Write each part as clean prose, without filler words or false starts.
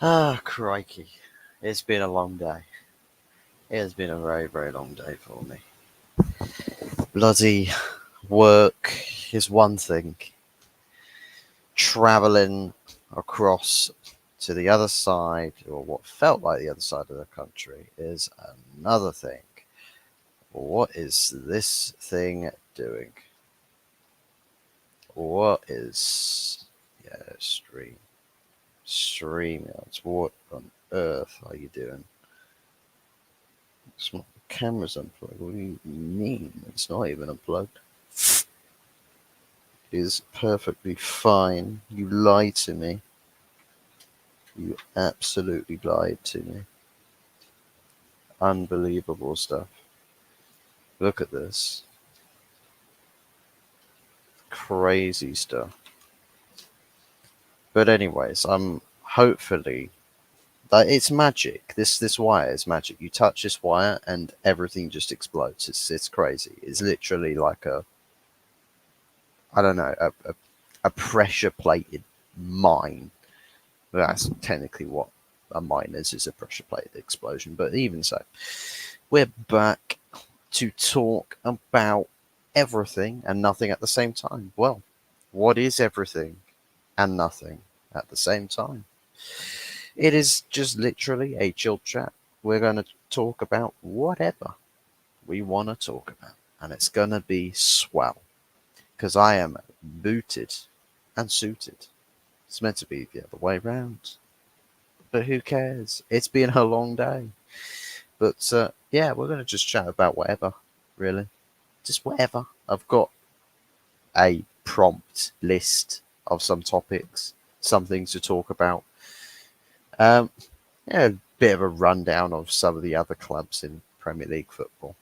Ah, crikey. It's been a long day. It has been a very, very long day for me. Bloody work is one thing. Travelling across to the other side, or what felt like the other side of the country, is another thing. What is this thing doing? What is. Yeah, stream. StreamYards. What on earth are you doing? It's not, the camera's unplugged. What do you mean? It's not even unplugged. It is perfectly fine. You lied to me. You absolutely lied to me. Unbelievable stuff. Look at this. Crazy stuff. But anyways, I'm hopefully that it's magic. This wire is magic. You touch this wire and everything just explodes. It's crazy. It's literally like a, I don't know, a pressure plated mine. That's technically what a mine is a pressure plated explosion. But even so, we're back to talk about everything and nothing at the same time. Well, what is everything and nothing at the same time? It is just literally a chill chat. We're going to talk about whatever we want to talk about, and it's going to be swell because I am booted and suited. It's meant to be the other way round, but who cares? It's been a long day. But yeah, we're going to just chat about whatever, really. Just whatever. I've got a prompt list of some topics, some things to talk about. Um, yeah, a bit of a rundown of some of the other clubs in Premier League football.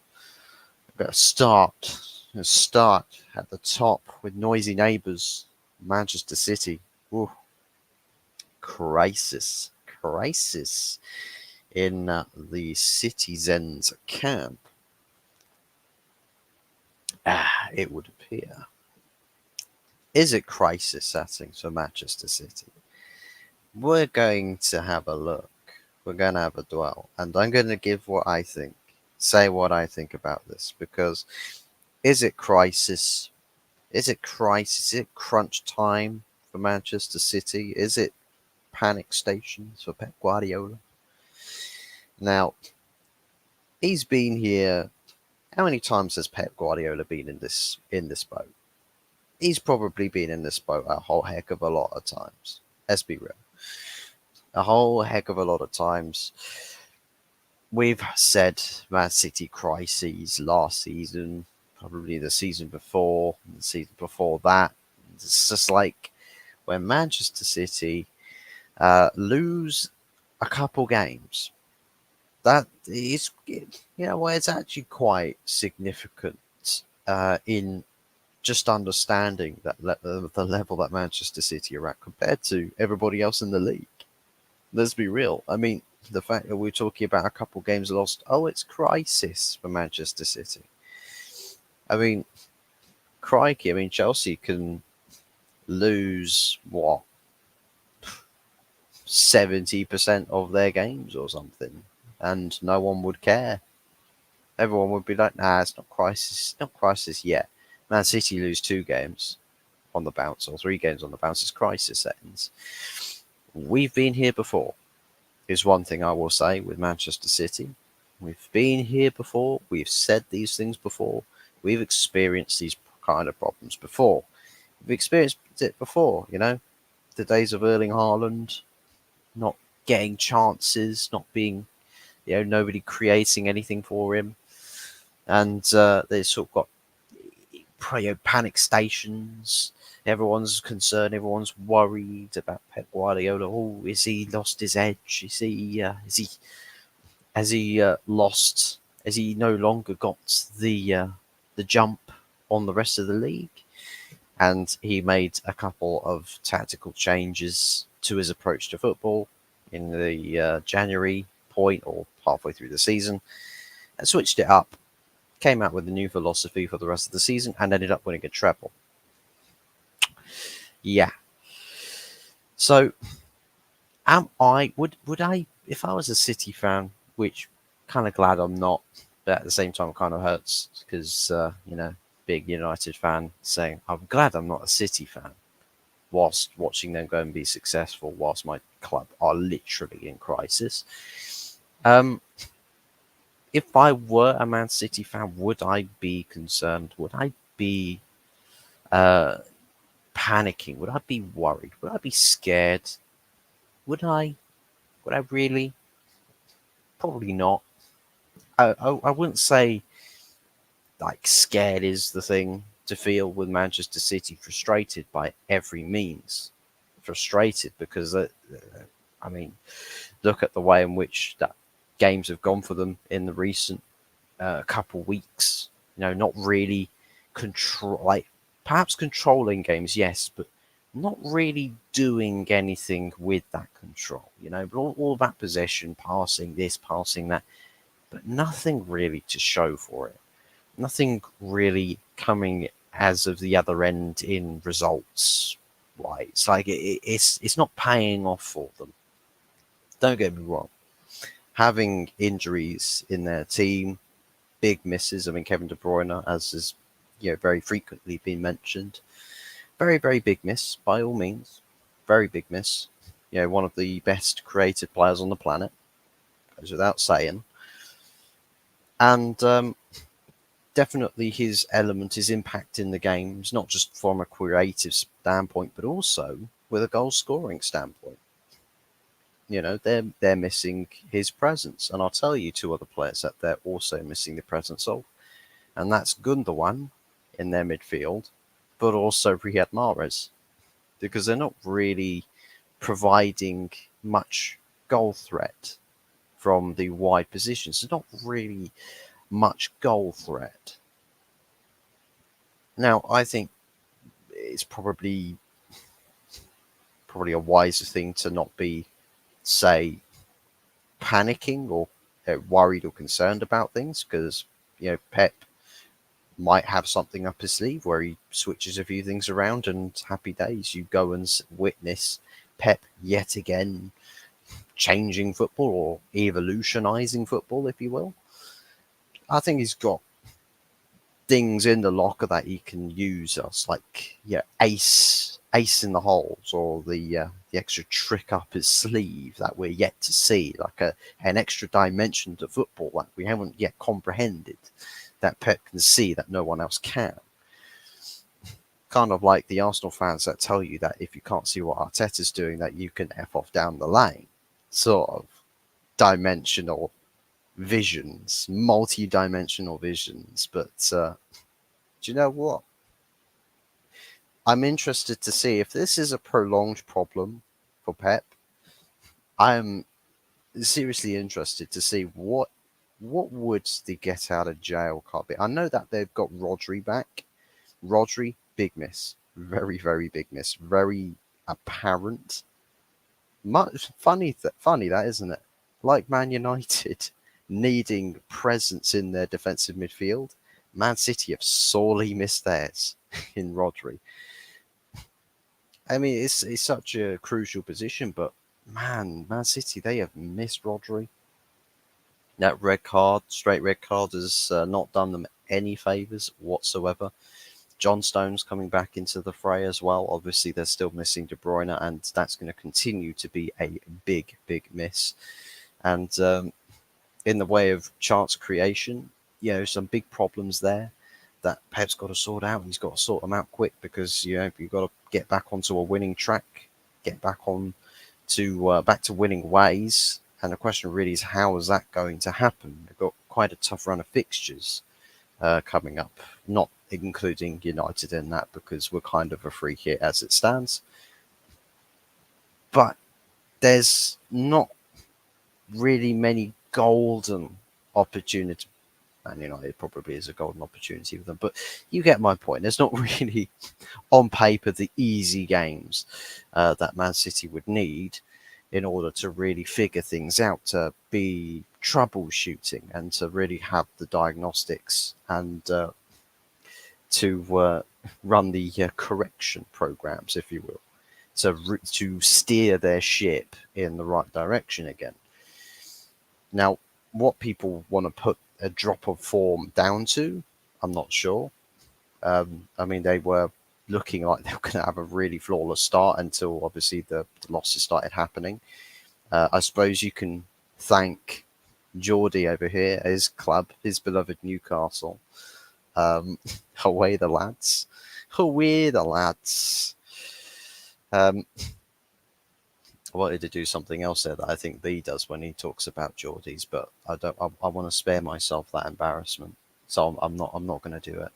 We're going to start at the top with noisy neighbours, Manchester City. Ooh, crisis in the Citizens camp. It would appear. Is it crisis settings for Manchester City? We're going to have a look. We're going to have a dwell. And I'm going to give what I think, say what I think about this. Because is it crisis? Is it crisis? Is it crunch time for Manchester City? Is it panic stations for Pep Guardiola? Now, he's been here. How many times has Pep Guardiola been in this boat? He's probably been in this boat a whole heck of a lot of times. Let's be real. A whole heck of a lot of times. We've said Man City crises last season, probably the season before, the season before that. It's just like when Manchester City lose a couple games. That is, it's actually quite significant in just understanding that the level that Manchester City are at compared to everybody else in the league. Let's be real. I mean, the fact that we're talking about a couple games lost, oh, it's crisis for Manchester City. I mean, crikey. I mean, Chelsea can lose, what, 70% of their games or something, and no one would care. Everyone would be like, nah, it's not crisis. It's not crisis yet. Man City lose 2 games on the bounce or 3 games on the bounce. It's crisis settings. We've been here before, is one thing I will say with Manchester City. We've been here before. We've said these things before. We've experienced these kind of problems before. We've experienced it before, the days of Erling Haaland not getting chances, not being, nobody creating anything for him. And they sort of got panic stations. Everyone's concerned. Everyone's worried about Pep Guardiola. Oh, is he lost his edge? Is he? Has he lost? Has he no longer got the jump on the rest of the league? And he made a couple of tactical changes to his approach to football in the January point or halfway through the season, and switched it up. Came out with a new philosophy for the rest of the season and ended up winning a treble. Yeah. So Am I would I if I was a City fan, which kind of glad I'm not, but at the same time kind of hurts because big United fan saying I'm glad I'm not a City fan whilst watching them go and be successful whilst my club are literally in crisis. Um, if I were a Man City fan, would I be concerned? Would I be uh, panicking? Would I be worried? Would I be scared? Would I? Would I really? Probably not. I wouldn't say like scared is the thing to feel with Manchester City. Frustrated by every means. Frustrated because I mean, look at the way in which that games have gone for them in the recent couple weeks. Not really control, like perhaps controlling games, yes, but not really doing anything with that control. But all that possession, passing this, passing that, but nothing really to show for it. Nothing really coming as of the other end in results. Right, it's like it's not paying off for them. Don't get me wrong. Having injuries in their team, big misses. I mean, Kevin De Bruyne, as has very frequently been mentioned, very very big miss by all means, very big miss. One of the best creative players on the planet, goes without saying, and definitely his element, his impact in the games, not just from a creative standpoint, but also with a goal scoring standpoint. They're missing his presence, and I'll tell you two other players that they're also missing the presence of, and that's Gundogan in their midfield, but also Riyad Mahrez, because they're not really providing much goal threat from the wide positions. There's not really much goal threat. Now, I think it's probably a wiser thing to not be, say, panicking or worried or concerned about things, because Pep might have something up his sleeve where he switches a few things around, and happy days. You go and witness Pep yet again changing football or evolutionizing football, if you will. I think he's got things in the locker that he can use us, like ace in the holes, or the extra trick up his sleeve that we're yet to see, like an extra dimension to football that we haven't yet comprehended, that Pep can see that no one else can. Kind of like the Arsenal fans that tell you that if you can't see what Arteta's doing, that you can F off down the lane. Sort of dimensional visions, multi-dimensional visions. But do you know what? I'm interested to see if this is a prolonged problem for Pep. I'm seriously interested to see what would the get out of jail card be. I know that they've got Rodri back. Rodri, big miss, very very big miss, very apparent. Much funny that, isn't it? Like Man United needing presence in their defensive midfield, Man City have sorely missed theirs in Rodri. I mean, it's such a crucial position, but Man City, they have missed Rodri. That red card, straight red card, has not done them any favours whatsoever. John Stones coming back into the fray as well. Obviously, they're still missing De Bruyne, and that's going to continue to be a big, big miss. And in the way of chance creation, some big problems there that Pep's got to sort out. He's got to sort them out quick, because you've got to get back onto a winning track, get back on to back to winning ways. And the question really is, how is that going to happen? They've got quite a tough run of fixtures coming up, not including United in that, because we're kind of a free hit as it stands. But there's not really many golden opportunities. Man United probably is a golden opportunity for them, but you get my point. There's not really, on paper, the easy games that Man City would need in order to really figure things out, to be troubleshooting, and to really have the diagnostics, and to run the correction programs, if you will. to steer their ship in the right direction again. Now, what people want to put a drop of form down to, I'm not sure. I mean, they were looking like they were going to have a really flawless start until obviously the losses started happening. I suppose you can thank Geordie over here, his club, his beloved Newcastle. Away the lads. Away the lads. I wanted to do something else there that I think Lee does when he talks about Geordies, but I don't. I want to spare myself that embarrassment, so I'm not. I'm not going to do it.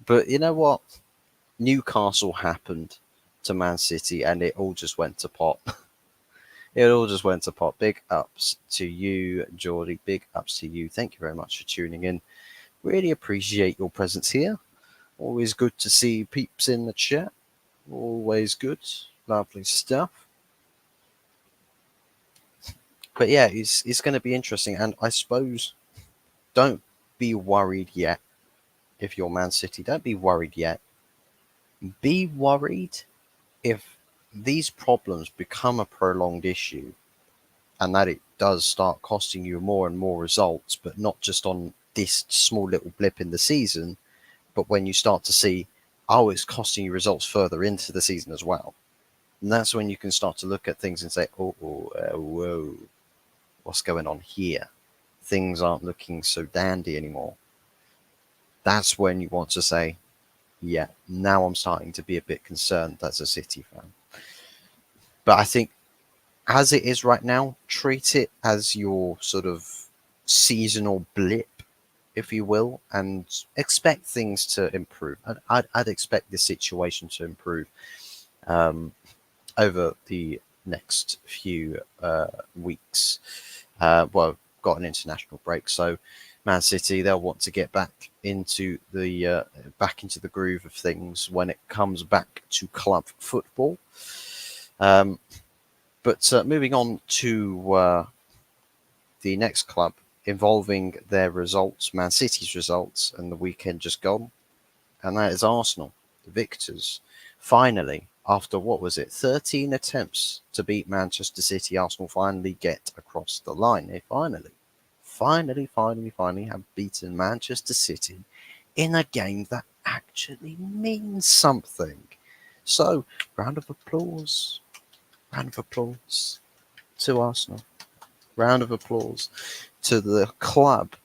But you know what? Newcastle happened to Man City, and it all just went to pot. It all just went to pot. Big ups to you, Geordie. Big ups to you. Thank you very much for tuning in. Really appreciate your presence here. Always good to see peeps in the chat. Always good. Lovely stuff. But yeah, it's going to be interesting. And I suppose don't be worried yet if you're Man City. Don't be worried yet. Be worried if these problems become a prolonged issue and that it does start costing you more and more results, but not just on this small little blip in the season, but when you start to see, oh, it's costing you results further into the season as well. And that's when you can start to look at things and say, whoa, what's going on here? Things aren't looking so dandy anymore. That's when you want to say, yeah, now I'm starting to be a bit concerned as a City fan. But I think as it is right now, treat it as your sort of seasonal blip, if you will, and expect things to improve. I'd expect the situation to improve over the next few weeks. Well, got an international break, so Man City, they'll want to get back into the groove of things when it comes back to club football. But moving on to the next club involving their results, Man City's results, and the weekend just gone, and that is Arsenal, the victors. Finally, after what was it, 13 attempts to beat Manchester City, Arsenal finally get across the line. They finally have beaten Manchester City in a game that actually means something. So, round of applause to Arsenal. Round of applause to the club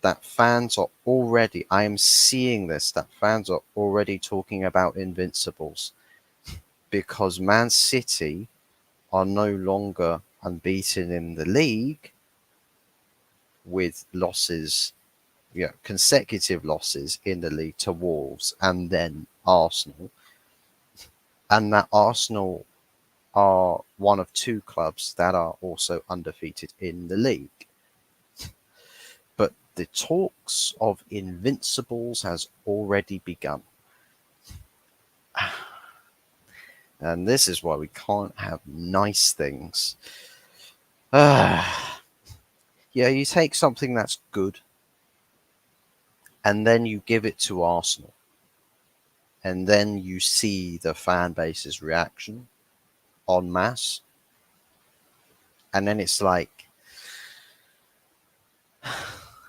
that fans are already, I am seeing this, that fans are already talking about invincibles because Man City are no longer unbeaten in the league with losses, consecutive losses in the league to Wolves and then Arsenal. And that Arsenal are one of two clubs that are also undefeated in the league. But the talks of invincibles has already begun. And this is why we can't have nice things. You take something that's good and then you give it to Arsenal. And then you see the fan base's reaction en masse. And then it's like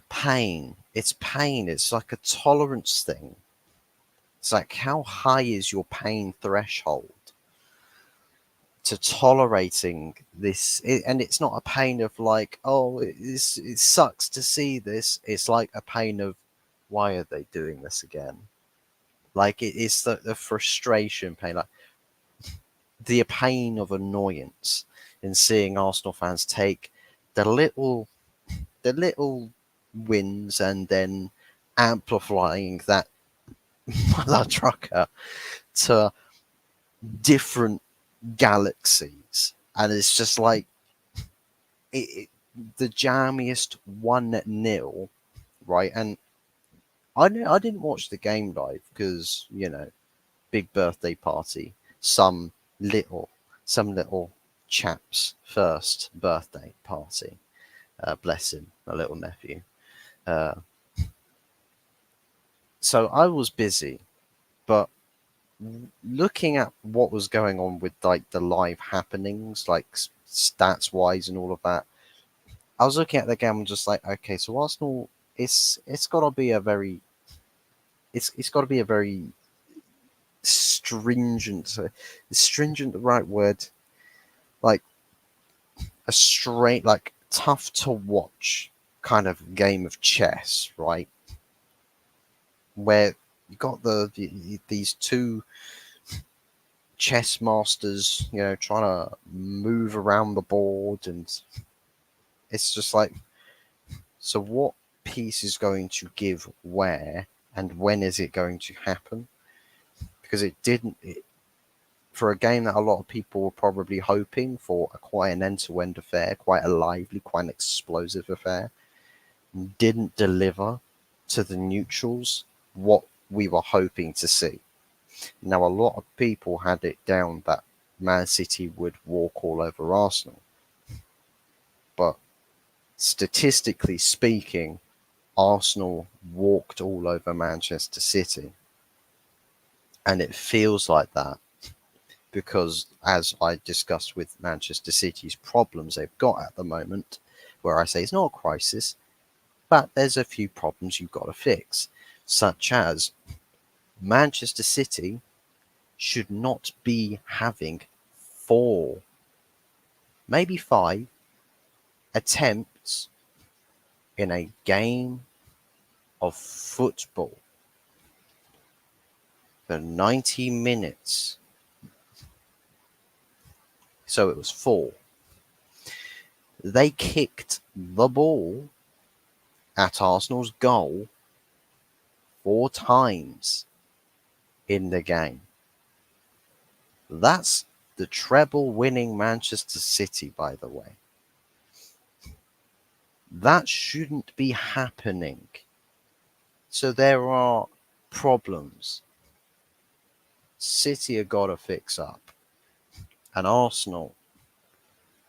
pain. It's pain. It's like a tolerance thing. It's like, how high is your pain threshold to tolerating this? And it's not a pain of like, oh, it sucks to see this. It's like a pain of, why are they doing this again? Like it's the frustration pain, like the pain of annoyance in seeing Arsenal fans take the little wins and then amplifying that mother trucker to different galaxies, and it's just like the jammiest 1-0, right? And I didn't watch the game live because big birthday party, some little chap's first birthday party. Bless him, a little nephew. So I was busy, but looking at what was going on with like the live happenings, like stats wise and all of that, I was looking at the game and just like, okay, so Arsenal, it's got to be a very, it's got to be a very stringent, is stringent the right word? Like a straight, like tough to watch kind of game of chess, right? Where you got these two chess masters, trying to move around the board, and it's just like, so what piece is going to give where, and when is it going to happen? Because it didn't. For a game that a lot of people were probably hoping for, quite an end-to-end affair, quite a lively, quite an explosive affair, didn't deliver to the neutrals what we were hoping to see. Now, a lot of people had it down that Man City would walk all over Arsenal, but statistically speaking, Arsenal walked all over Manchester City. And it feels like that because, as I discussed with Manchester City's problems they've got at the moment, where I say it's not a crisis, but there's a few problems you've got to fix, such as Manchester City should not be having 4, maybe 5 attempts in a game of football for 90 minutes. So it was 4. They kicked the ball at Arsenal's goal 4 times in the game. That's the treble winning Manchester City, by the way. That shouldn't be happening. So there are problems. City have got to fix up. And Arsenal,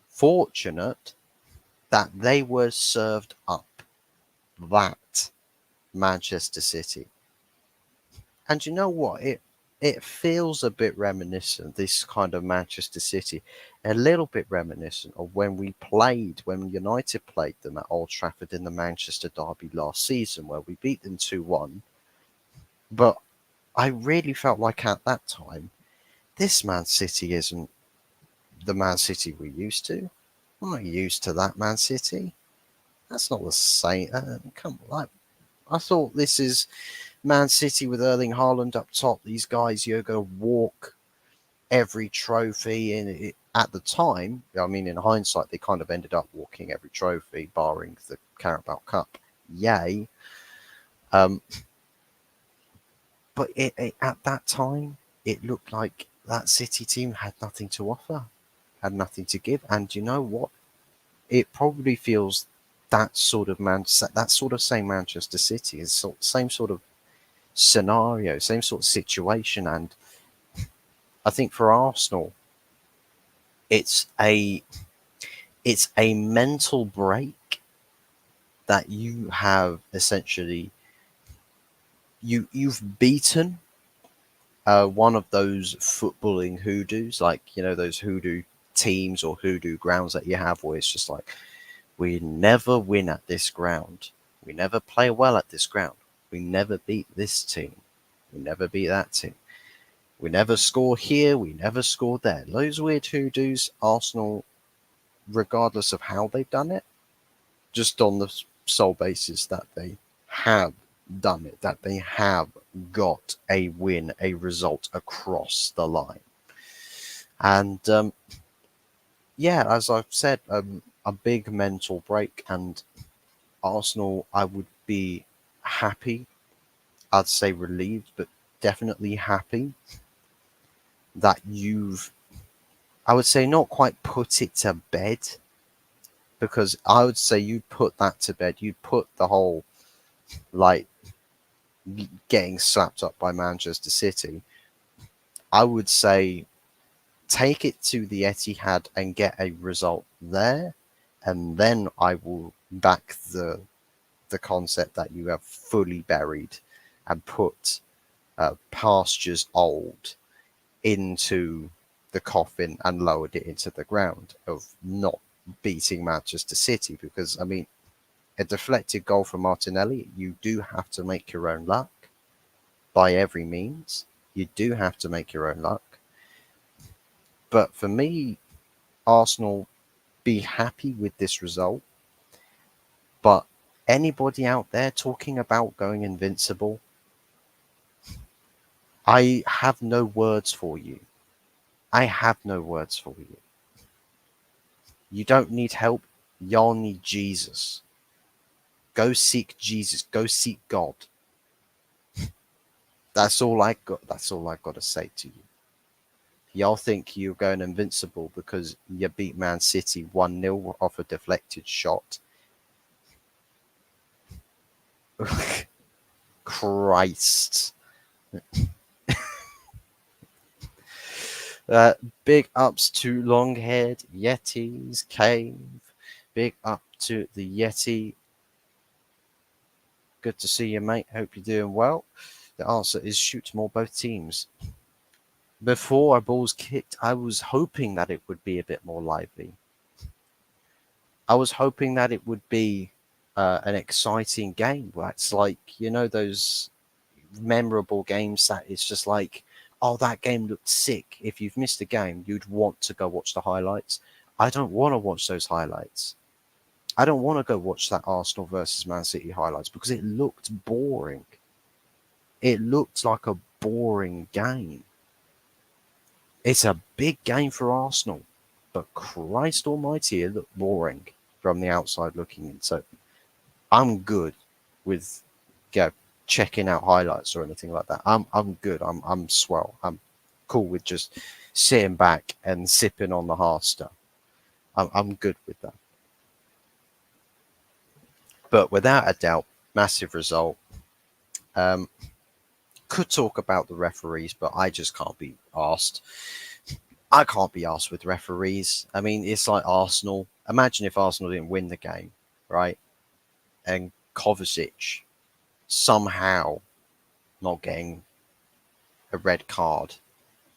fortunate that they were served up that Manchester City. And you know what? It feels a bit reminiscent, this kind of Manchester City, a little bit reminiscent of when United played them at Old Trafford in the Manchester Derby last season, where we beat them 2-1. But I really felt like at that time, this Man City isn't the Man City we're used to. I'm not used to that Man City. That's not the same. Come on, I thought this is Man City with Erling Haaland up top. These guys, you're going to walk every trophy. And at the time, I mean, in hindsight, they kind of ended up walking every trophy, barring the Carabao Cup. Yay. But at that time, it looked like that City team had nothing to offer, had nothing to give. And you know what? It probably feels that sort of same Manchester City is same sort of scenario, same sort of situation. And I think for Arsenal, it's a mental break that you have essentially you've beaten one of those footballing hoodoos, like those hoodoo teams or hoodoo grounds that you have, where it's just like, we never win at this ground, we never play well at this ground, we never beat this team, we never beat that team, we never score here, we never score there. Those weird hoodoos, Arsenal, regardless of how they've done it, just on the sole basis that they have done it, that they have got a win, a result across the line. And yeah, as I've said, a big mental break. And Arsenal, I would be happy, I'd say relieved, but definitely happy that I would say not quite put it to bed, because I would say you'd put that to bed. You'd put the whole, like, getting slapped up by Manchester City. I would say take it to the Etihad and get a result there, and then I will back the concept that you have fully buried and put pastures old into the coffin and lowered it into the ground of not beating Manchester City, because I mean, a deflected goal from Martinelli, you do have to make your own luck by every means. You do have to make your own luck. But for me, Arsenal be happy with this result. But anybody out there talking about going invincible, I have no words for you. I have no words for you. You don't need help. Y'all need Jesus. Go seek Jesus. Go seek God. That's all I got. That's all I got to say to you. Y'all think you're going invincible because you beat Man City 1-0 off a deflected shot. Christ. Big ups to Longhead, Yetis, Cave. Big up to the Yeti. Good to see you, mate. Hope you're doing well. The answer is shoot more both teams. Before our balls kicked, I was hoping that it would be a bit more lively. I was hoping that it would be an exciting game. Where it's like, you know, those memorable games that it's just like, oh, that game looked sick. If you've missed a game, you'd want to go watch the highlights. I don't want to watch those highlights. I don't want to go watch that Arsenal versus Man City highlights because it looked boring. It looked like a boring game. It's a big game for Arsenal, but Christ almighty, it looked boring from the outside looking in. So I'm good with checking out highlights or anything like that. I'm good. I'm swell. I'm cool with just sitting back and sipping on the hard stuff. I'm good with that. But without a doubt, massive result. Could talk about the referees, but I just can't be asked. I can't be asked with referees. I mean, it's like Arsenal. Imagine if Arsenal didn't win the game, right? And Kovacic somehow not getting a red card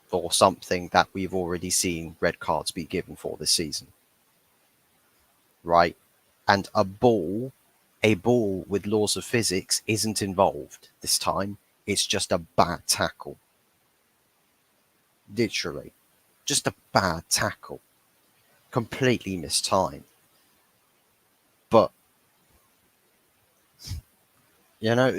for something that we've already seen red cards be given for this season, right? And a ball with laws of physics isn't involved this time. It's just a bad tackle. Literally. Just a bad tackle. Completely mistimed. But, you know,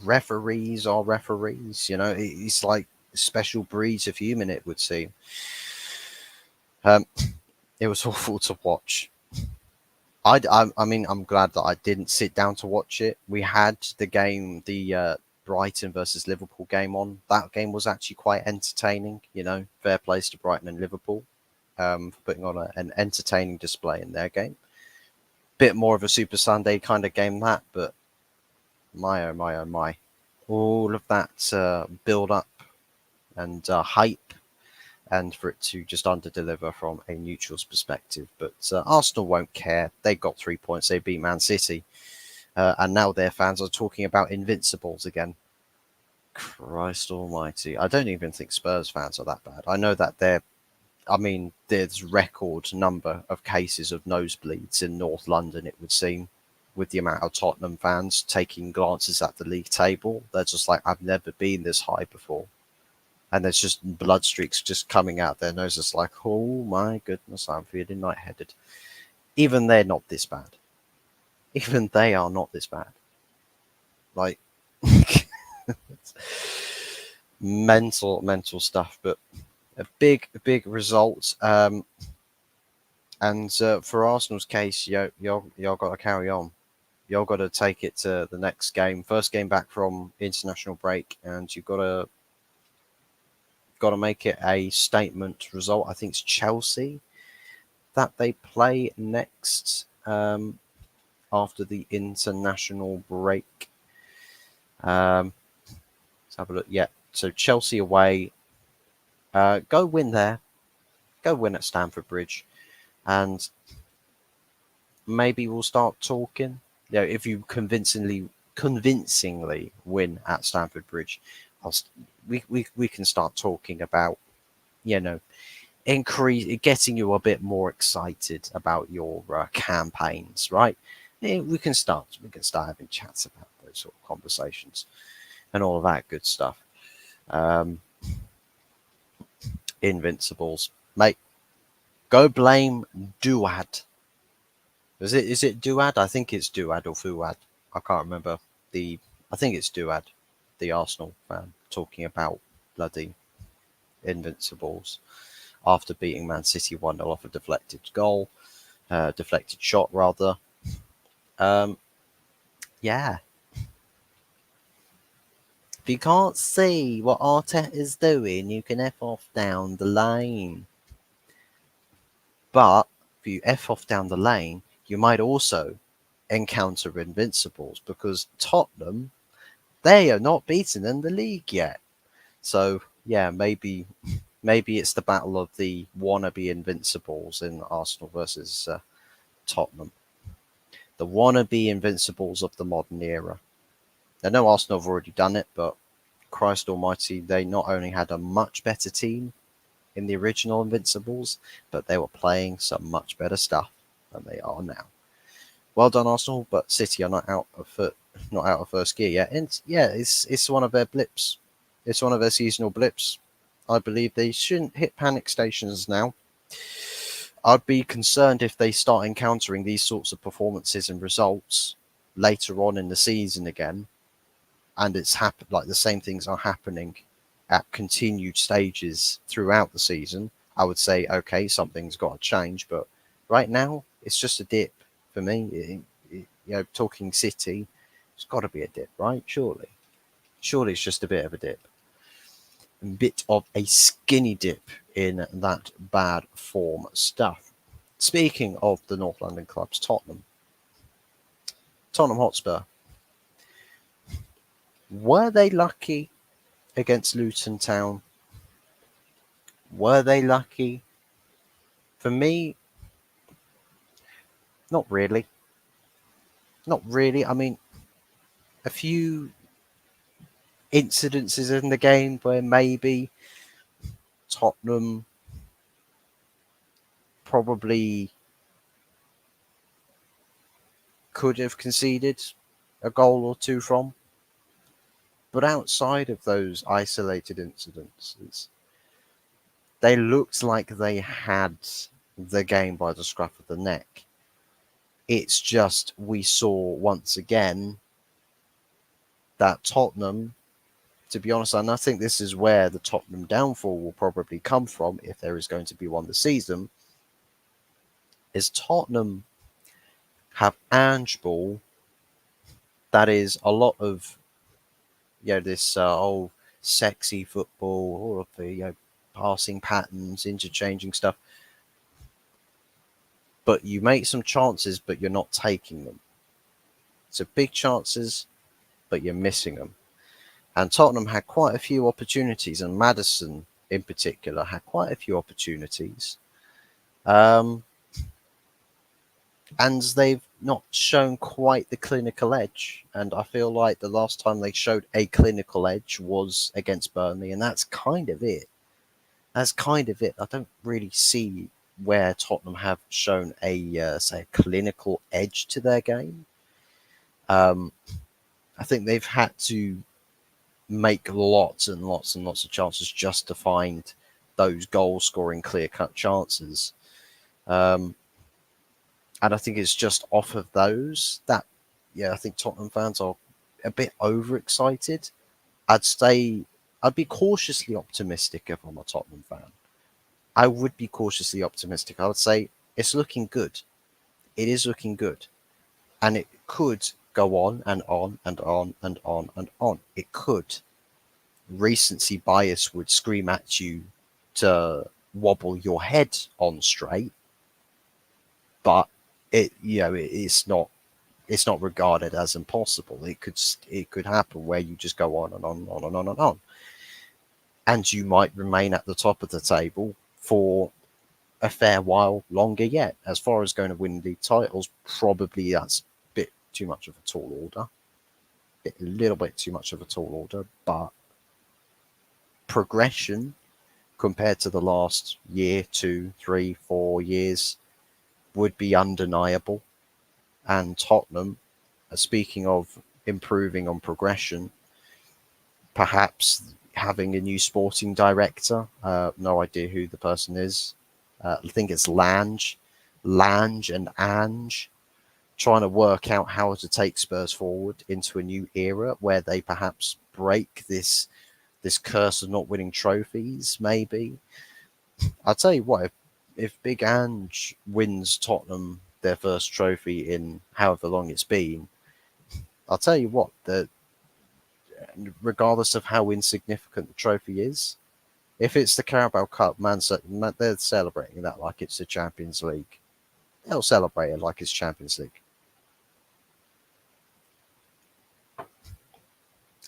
referees are referees. You know, it's like special breeds of human, it would seem. It was awful to watch. I mean, I'm glad that I didn't sit down to watch it. We had the game, the Brighton versus Liverpool game on. That game was actually quite entertaining. You know, fair plays to Brighton and Liverpool for putting on an entertaining display in their game. Bit more of a Super Sunday kind of game that, but my oh my oh my, all of that build up and hype, and for it to just under-deliver from a neutral's perspective. But Arsenal won't care. They got 3 points. They beat Man City. And now their fans are talking about invincibles again. Christ almighty. I don't even think Spurs fans are that bad. I know that there's record number of cases of nosebleeds in North London, it would seem, with the amount of Tottenham fans taking glances at the league table. They're just like, I've never been this high before. And there's just blood streaks just coming out their noses like, oh my goodness, I'm feeling lightheaded. Even they're not this bad. Even they are not this bad. Like, mental stuff, but a big result. And for Arsenal's case, y'all got to carry on. Y'all got to take it to the next game. First game back from international break, and you've got to make it a statement result. I think it's Chelsea that they play next after the international break. Let's have a look. Yeah, so Chelsea away. Go win there. Go win at Stamford Bridge, and maybe we'll start talking. You know, if you convincingly win at Stamford Bridge, we can start talking about you know, getting you a bit more excited about your campaigns, right? We can start having chats about those sort of conversations and all of that good stuff. Um, Invincibles, mate. Go blame Duad. Is it Duad? I think it's Duad or Fuad. I can't remember the. I think it's Duad, the Arsenal fan, talking about bloody Invincibles after beating Man City 1-0 off a deflected shot rather. Um, yeah. If you can't see what Arteta is doing, you can F off down the lane. But if you F off down the lane, you might also encounter Invincibles because Tottenham, they are not beaten in the league yet. So yeah, maybe it's the battle of the wannabe Invincibles in Arsenal versus Tottenham. The wannabe Invincibles of the modern era. I know Arsenal have already done it, but Christ almighty, they not only had a much better team in the original Invincibles, but they were playing some much better stuff than they are now. Well done, Arsenal, but City are not out of first gear yet. And yeah, it's one of their blips. It's one of their seasonal blips. I believe they shouldn't hit panic stations now. I'd be concerned if they start encountering these sorts of performances and results later on in the season again, and it's happened like the same things are happening at continued stages throughout the season. I would say, okay, something's got to change, but right now it's just a dip for me. Talking City, it's got to be a dip, right? Surely it's just a bit of a dip, a bit of a skinny dip in that bad form stuff. Speaking of the North London clubs, Tottenham Hotspur, were they lucky against Luton Town? Were they lucky? For me, not really. Not really. I mean, a few incidences in the game where maybe Tottenham probably could have conceded a goal or two from. But outside of those isolated incidences, they looked like they had the game by the scruff of the neck. It's just we saw once again that Tottenham, to be honest, and I think this is where the Tottenham downfall will probably come from if there is going to be one this season, is Tottenham have Ange ball that is a lot of this old sexy football, all of the passing patterns, interchanging stuff. But you make some chances, but you're not taking them. So big chances, but you're missing them. And Tottenham had quite a few opportunities, and Maddison in particular had quite a few opportunities. And they've not shown quite the clinical edge. And I feel like the last time they showed a clinical edge was against Burnley, and that's kind of it. I don't really see where Tottenham have shown a clinical edge to their game. I think they've had to make lots and lots and lots of chances just to find those goal-scoring, clear-cut chances. And I think it's just off of those that, I think Tottenham fans are a bit overexcited. I'd be cautiously optimistic if I'm a Tottenham fan. I would be cautiously optimistic. I would say it's looking good. It is looking good. And it could go on and on and on and on and on. It could. Recency bias would scream at you to wobble your head on straight. But it's not regarded as impossible. It could happen where you just go on and on and on and on and on. And you might remain at the top of the table for a fair while longer yet. As far as going to win league titles, probably that's a bit too much of a tall order. A little bit too much of a tall order, but progression compared to the last year, 2, 3, 4 years, would be undeniable. And Tottenham, speaking of improving on progression, perhaps having a new sporting director. No idea who the person is. I think it's Lange and Ange, trying to work out how to take Spurs forward into a new era where they perhaps break this curse of not winning trophies. Maybe I'll tell you what, if Big Ange wins Tottenham their first trophy in however long it's been, I'll tell you what, that regardless of how insignificant the trophy is, if it's the Carabao Cup, they're celebrating that like it's the Champions League. They'll celebrate it like it's Champions League.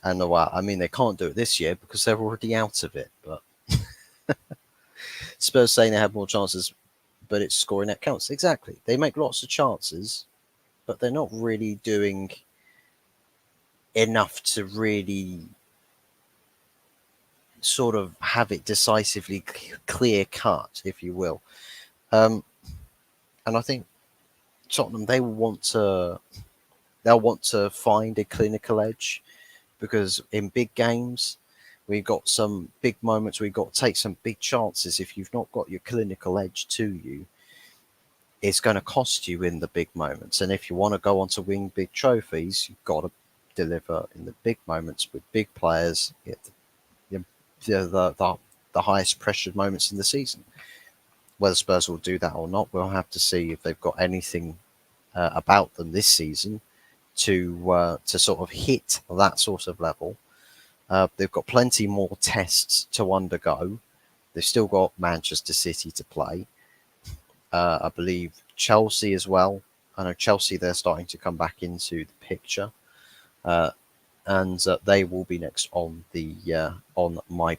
And I mean, they can't do it this year because they're already out of it. But Spurs saying they have more chances, but it's scoring that counts. Exactly. They make lots of chances, but they're not really doing enough to really sort of have it decisively clear cut, if you will. And I think Tottenham, they'll want to find a clinical edge, because in big games we've got some big moments, we've got to take some big chances. If you've not got your clinical edge to you, it's going to cost you in the big moments. And if you want to go on to win big trophies, you've got to deliver in the big moments with big players at the highest pressured moments in the season. Whether Spurs will do that or not, we'll have to see if they've got anything about them this season to sort of hit that sort of level. They've got plenty more tests to undergo. They've still got Manchester City to play. I believe Chelsea as well. I know Chelsea, they're starting to come back into the picture. And they will be next on the on my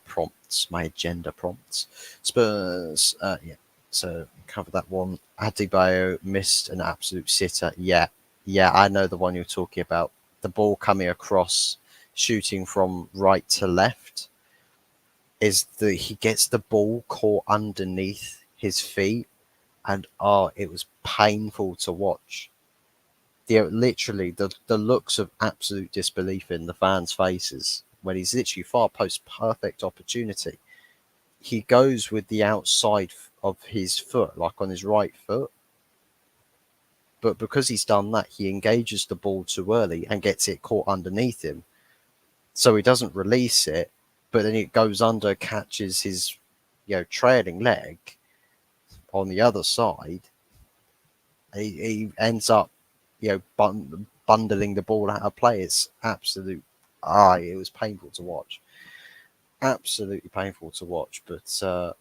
agenda prompts. Spurs, yeah. So cover that one. Adebayo missed an absolute sitter. Yeah, I know the one you're talking about. The ball coming across, shooting from right to left. He gets the ball caught underneath his feet, and it was painful to watch. Literally the looks of absolute disbelief in the fans' faces when he's literally far post perfect opportunity. He goes with the outside of his foot, like on his right foot, but because he's done that, he engages the ball too early and gets it caught underneath him. So he doesn't release it, but then it goes under, catches his trailing leg on the other side. He ends up bundling the ball out of play. It's absolute. It was painful to watch. Absolutely painful to watch. But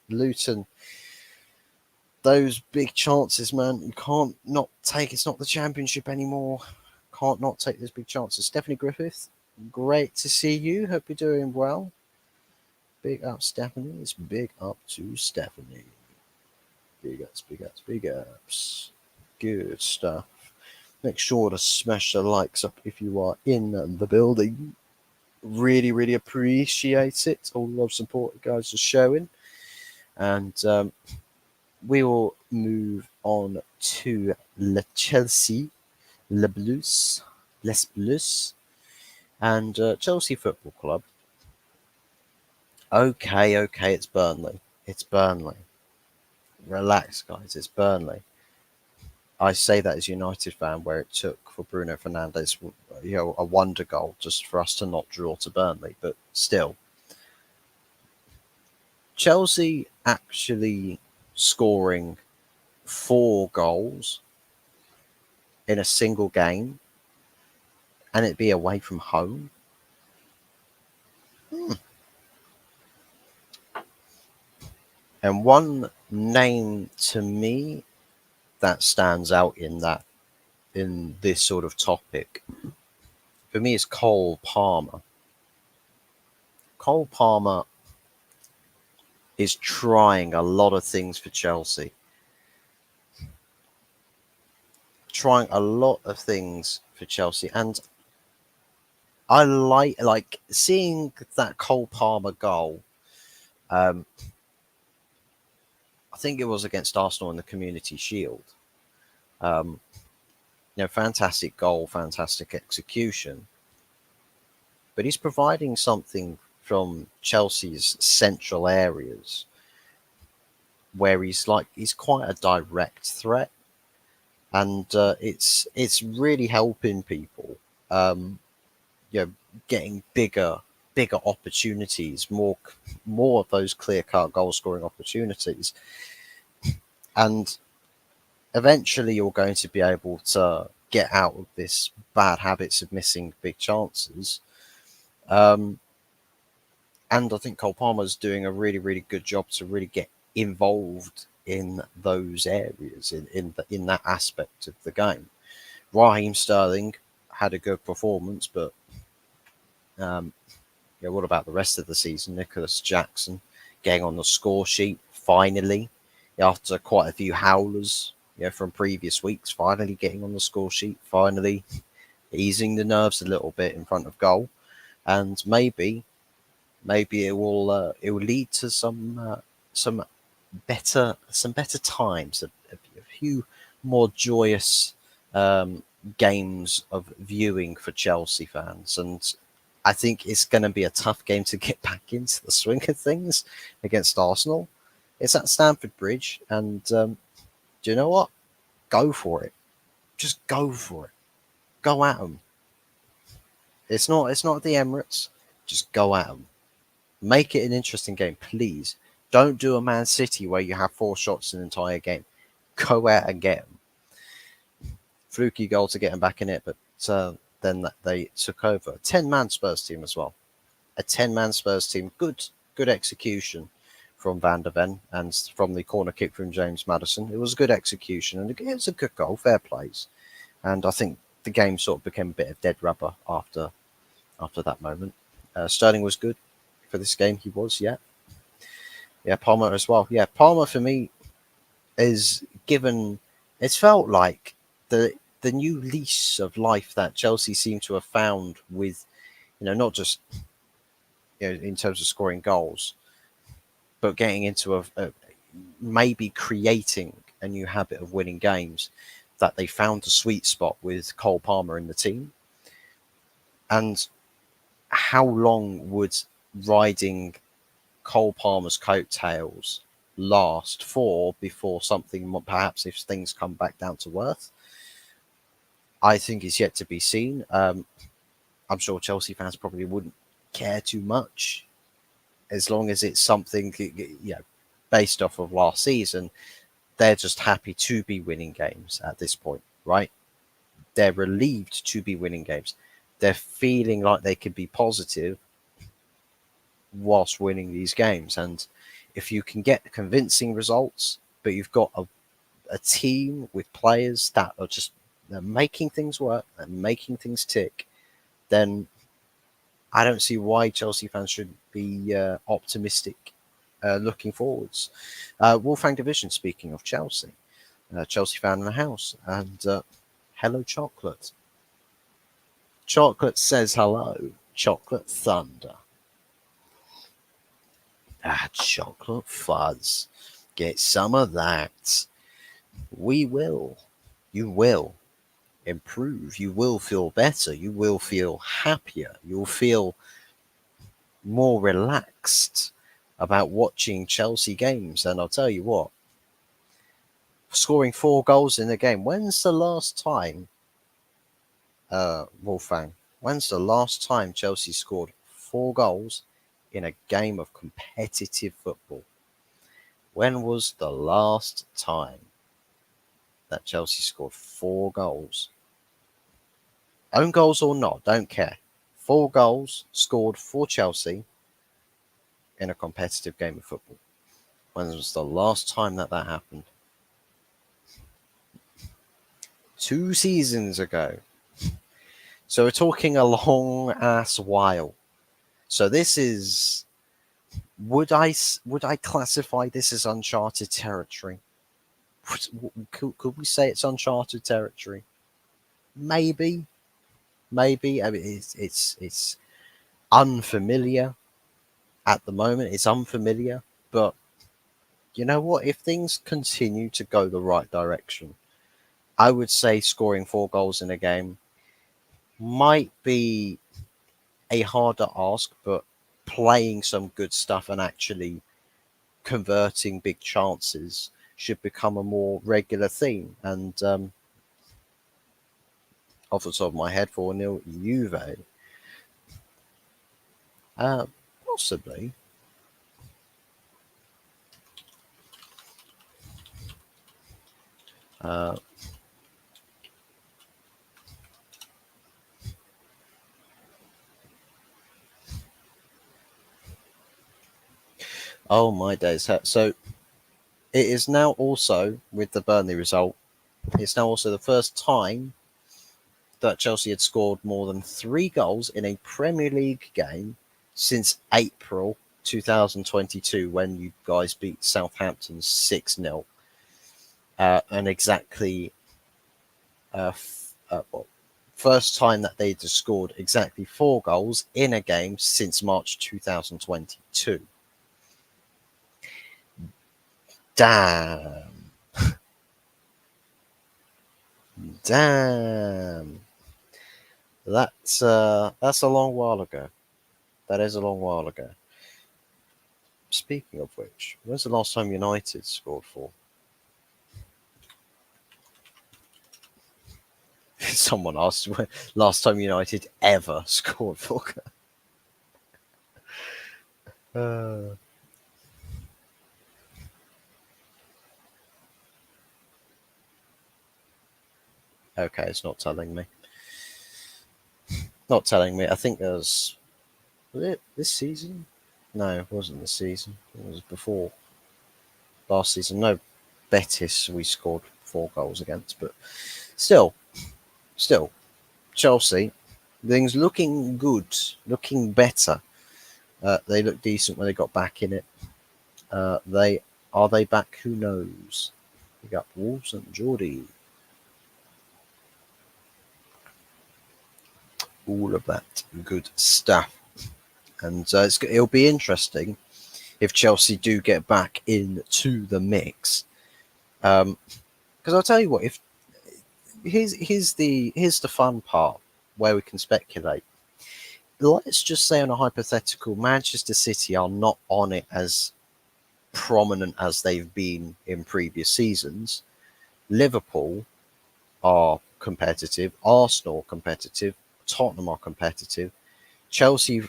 Luton, those big chances, man, you can't not take. It's not the Championship anymore. Can't not take those big chances. Stephanie Griffith, great to see you. Hope you're doing well. Big up, Stephanie. It's big up to Stephanie. Big ups, big ups, big ups. Good stuff. Make sure to smash the likes up if you are in the building. Really, really appreciate it. All the love support you guys are showing. And we will move on to Chelsea, Les Bleus, and Chelsea Football Club. Okay, it's Burnley. It's Burnley. Relax, guys. It's Burnley. I say that as a United fan, where it took for Bruno Fernandes, a wonder goal just for us to not draw to Burnley. But still, Chelsea actually scoring 4 goals in a single game, and it be away from home. And one name to me that stands out in this sort of topic, for me, is Cole Palmer. Cole Palmer is trying a lot of things for Chelsea. And I like seeing that Cole Palmer goal. Um, I think it was against Arsenal in the Community Shield. Um, fantastic goal, fantastic execution, but he's providing something from Chelsea's central areas where he's quite a direct threat, and it's really helping people. Um, Getting bigger opportunities, more of those clear cut goal scoring opportunities, and eventually you're going to be able to get out of this bad habits of missing big chances. Um, and I think Cole Palmer's doing a really, really good job to really get involved in those areas, in that aspect of the game. Raheem Sterling had a good performance, but um, what about the rest of the season? Nicholas Jackson getting on the score sheet finally, after quite a few howlers, from previous weeks, finally getting on the score sheet, finally easing the nerves a little bit in front of goal, and maybe it will lead to some better times, a few more joyous games of viewing for Chelsea fans. And I think it's going to be a tough game to get back into the swing of things against Arsenal. It's at Stamford Bridge, and do you know what? Go for it. Just go for it. Go at them. It's not the Emirates. Just go at them. Make it an interesting game, please. Don't do a Man City where you have 4 shots in an entire game. Go out and get them. Fluky goal to get them back in it, but then they took over. A 10-man Spurs team as well. A 10-man Spurs team. Good execution from Van der Ven, and from the corner kick from James Maddison. It was a good execution, and it was a good goal, fair plays. And I think the game sort of became a bit of dead rubber after that moment. Sterling was good for this game. He was, yeah. Yeah, Palmer as well. Yeah, Palmer for me is given. It's felt like the new lease of life that Chelsea seem to have found with, not just in terms of scoring goals, but getting into a maybe creating a new habit of winning games. That they found the sweet spot with Cole Palmer in the team, and how long would riding Cole Palmer's coattails last for before something, perhaps if things come back down to earth? I think is yet to be seen. I'm sure Chelsea fans probably wouldn't care too much as long as it's something, based off of last season. They're just happy to be winning games at this point, right? They're relieved to be winning games. They're feeling like they can be positive whilst winning these games. And if you can get convincing results, but you've got a team with players that are just they're making things work and making things tick, then I don't see why Chelsea fans should be optimistic looking forwards. Wolfgang Division, speaking of Chelsea, Chelsea fan in the house, and hello, Chocolate. Chocolate says hello. Chocolate Thunder. Chocolate fuzz. Get some of that. We will. You will improve. You will feel better. You will feel happier. You'll feel more relaxed about watching Chelsea games. And I'll tell you what, scoring 4 goals in a game. When's the last time, Wolfgang? When's the last time Chelsea scored 4 goals in a game of competitive football? When was the last time that Chelsea scored 4 goals? Own goals or not, don't care. 4 goals scored for Chelsea in a competitive game of football. When was the last time that happened? 2 seasons ago. So we're talking a long ass while. So this is, would I classify this as uncharted territory? Could we say it's uncharted territory? Maybe. maybe. I mean, it's unfamiliar at the moment. It's unfamiliar, but you know what? If things continue to go the right direction, I would say scoring 4 goals in a game might be a harder ask, but playing some good stuff and actually converting big chances should become a more regular theme. And off the top of my head, 4-0 Juve, possibly. Uh, oh my days! So it is now also with the Burnley result. It's now also the first time that Chelsea had scored more than 3 goals in a Premier League game since April 2022, when you guys beat Southampton 6-0. And exactly, well, first time that they'd scored exactly 4 goals in a game since March 2022. Damn. Damn. That's a long while ago. That is a long while ago. Speaking of which, when's the last time United scored 4? Someone asked when last time United ever scored 4. Uh, okay, it's not telling me. Not telling me. I think was it this season? No, it wasn't this season. It was before last season. No, Betis we scored 4 goals against, but still, still, Chelsea, things looking good, looking better. They looked decent when they got back in it. They are they back? Who knows? We got Wolves and Geordie. All of that good stuff. And it'll be interesting if Chelsea do get back into the mix. Because I'll tell you what, if here's the fun part where we can speculate. Let's just say on a hypothetical, Manchester City are not on it as prominent as they've been in previous seasons. Liverpool are competitive, Arsenal are competitive, Tottenham are competitive, Chelsea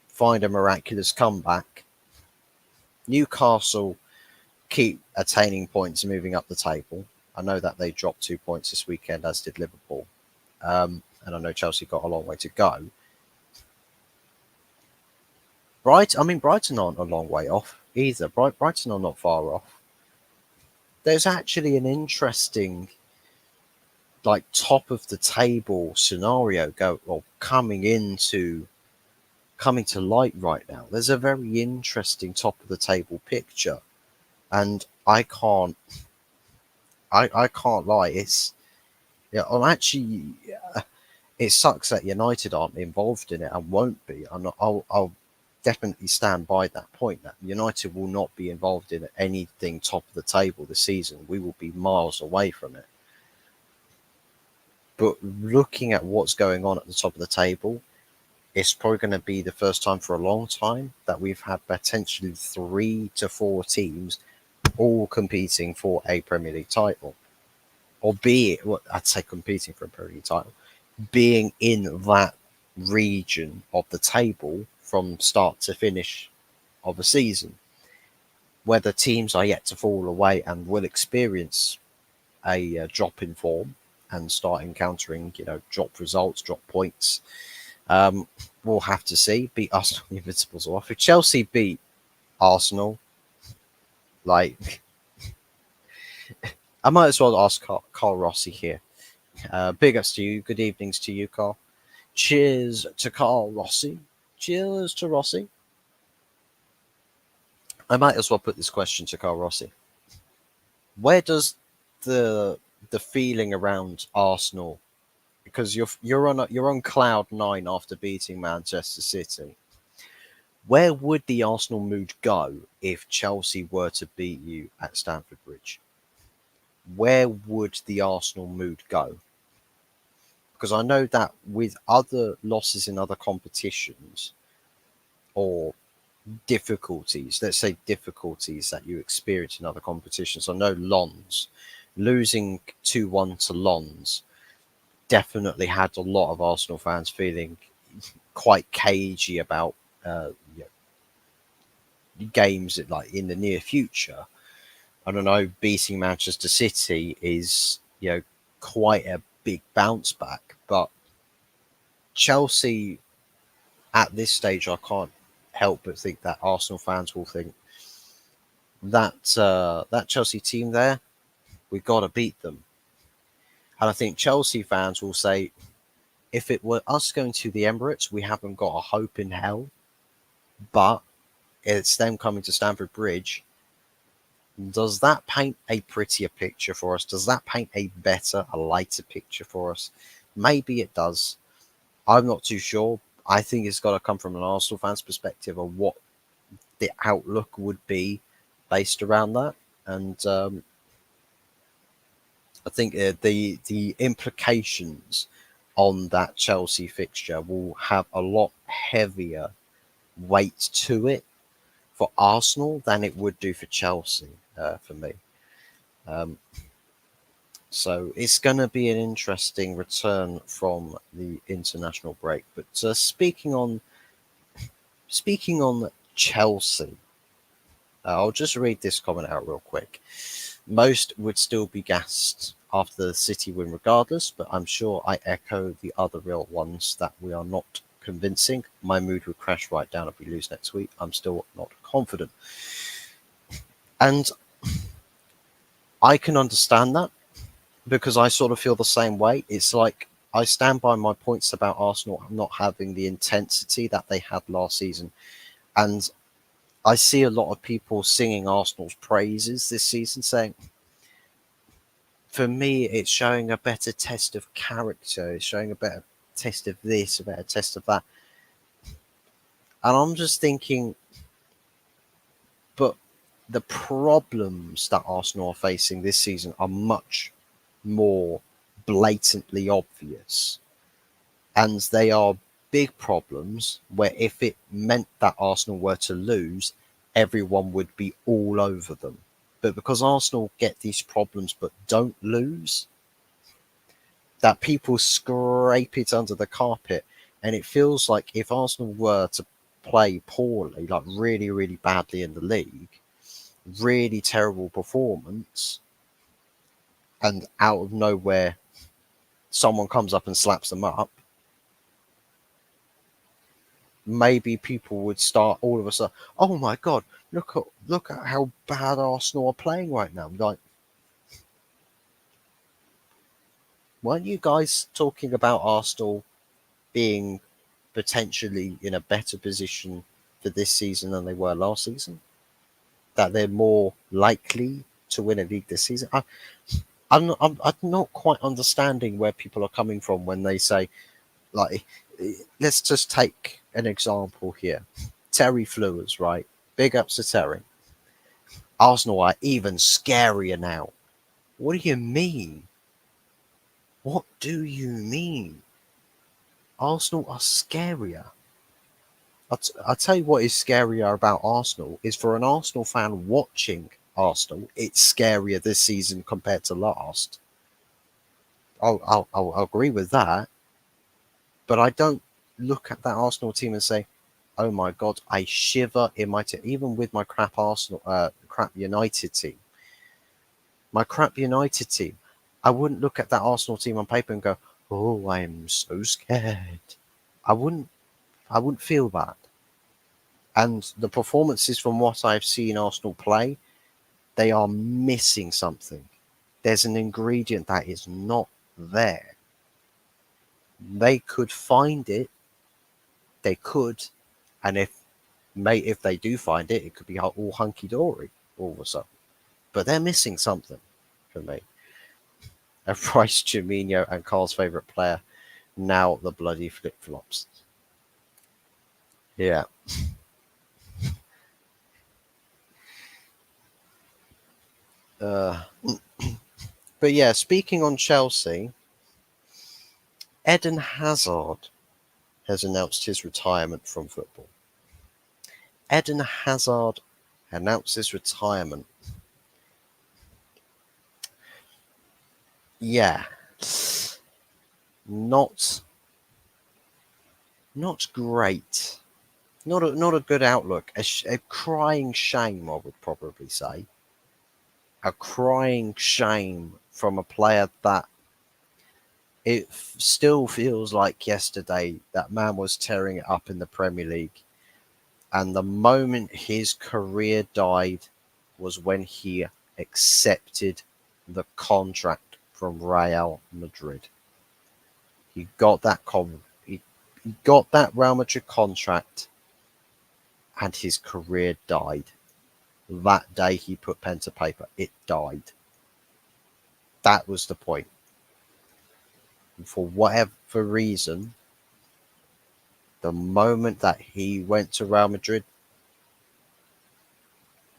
find a miraculous comeback, Newcastle keep attaining points and moving up the table. I know that they dropped 2 points this weekend, as did Liverpool. And I know Chelsea got a long way to go. Brighton aren't a long way off either. Brighton are not far off. There's actually an interesting, like, top of the table scenario coming to light right now. There's a very interesting top of the table picture, and I can't lie. I'm actually. It sucks that United aren't involved in it and won't be. I'll definitely stand by that point that United will not be involved in anything top of the table this season. We will be miles away from it. But looking at what's going on at the top of the table, it's probably going to be the first time for a long time that we've had potentially 3 to 4 teams all competing for a Premier League title, albeit, well, I'd say competing for a Premier League title, being in that region of the table from start to finish of a season. Whether teams are yet to fall away and will experience a drop in form and start encountering, drop results, drop points, we'll have to see. Beat Arsenal, the Invincibles off. If Chelsea beat Arsenal, like, I might as well ask Carl Rossi here. Big ups to you. Good evenings to you, Carl. Cheers to Carl Rossi. Cheers to Rossi. I might as well put this question to Carl Rossi. Where does the feeling around Arsenal because you're on cloud nine after beating Manchester City. Where would the Arsenal mood go if Chelsea were to beat you at Stamford Bridge? Where would the Arsenal mood go? Because I know that with other losses in other competitions or difficulties, let's say difficulties that you experience in other competitions. I know Lons, losing 2-1 to Lons definitely had a lot of Arsenal fans feeling quite cagey about games like in the near future. I don't know, beating Manchester City is, quite a big bounce back, but Chelsea at this stage, I can't help but think that Arsenal fans will think that Chelsea team there, we got to beat them. And I think Chelsea fans will say, if it were us going to the Emirates, we haven't got a hope in hell. But it's them coming to Stamford Bridge. Does that paint a prettier picture for us? Does that paint a better, a lighter picture for us? Maybe it does. I'm not too sure. I think it's got to come from an Arsenal fan's perspective of what the outlook would be based around that. And I think the implications on that Chelsea fixture will have a lot heavier weight to it for Arsenal than it would do for Chelsea, for me. Um, so it's going to be an interesting return from the international break. But speaking on Chelsea, I'll just read this comment out real quick. Most would still be gassed after the City win regardless, but I'm sure I echo the other real ones that we are not convincing. My mood would crash right down if we lose next week. I'm still not confident. And I can understand that because I sort of feel the same way. It's like I stand by my points about Arsenal not having the intensity that they had last season. And I see a lot of people singing Arsenal's praises this season, saying, for me, it's showing a better test of character. It's showing a better test of this, a better test of that. And I'm just thinking, but the problems that Arsenal are facing this season are much more blatantly obvious. And they are big problems where if it meant that Arsenal were to lose, everyone would be all over them. But because Arsenal get these problems but don't lose, that people scrape it under the carpet. And it feels like if Arsenal were to play poorly, like really, really badly in the league, really terrible performance, and out of nowhere, someone comes up and slaps them up, maybe people would start all of a sudden, oh my God, look at how bad Arsenal are playing right now. Like, weren't you guys talking about Arsenal being potentially in a better position for this season than they were last season? That they're more likely to win a league this season? I'm not quite understanding where people are coming from when they say, like, let's just take an example here. Terry Flewers, right? Big ups to Terry. Arsenal are even scarier now. What do you mean? What do you mean? Arsenal are scarier. I'll tell you what is scarier about Arsenal is for an Arsenal fan watching Arsenal, it's scarier this season compared to last. I'll agree with that, but I don't look at that Arsenal team and say, "Oh my God, I shiver in my team." Even with my crap United team, I wouldn't look at that Arsenal team on paper and go, "Oh, I am so scared." I wouldn't. I wouldn't feel that. And the performances from what I've seen Arsenal play, they are missing something. There's an ingredient that is not there. They could find it. They could, and if they do find it, it could be all hunky dory all of a sudden. But they're missing something for me. And Bryce Firmino and Carl's favourite player. Now the bloody flip-flops. Yeah. Uh, but yeah, speaking on Chelsea, Eden Hazard has announced his retirement from football. Eden Hazard announced his retirement. Yeah, not not great. Not a good outlook. A crying shame, I would probably say. A crying shame from a player that still feels like yesterday that man was tearing it up in the Premier League. And the moment his career died was when he accepted the contract from Real Madrid. He got that he got that Real Madrid contract, and his career died. That day he put pen to paper, it died. That was the point. And for whatever reason, the moment that he went to Real Madrid,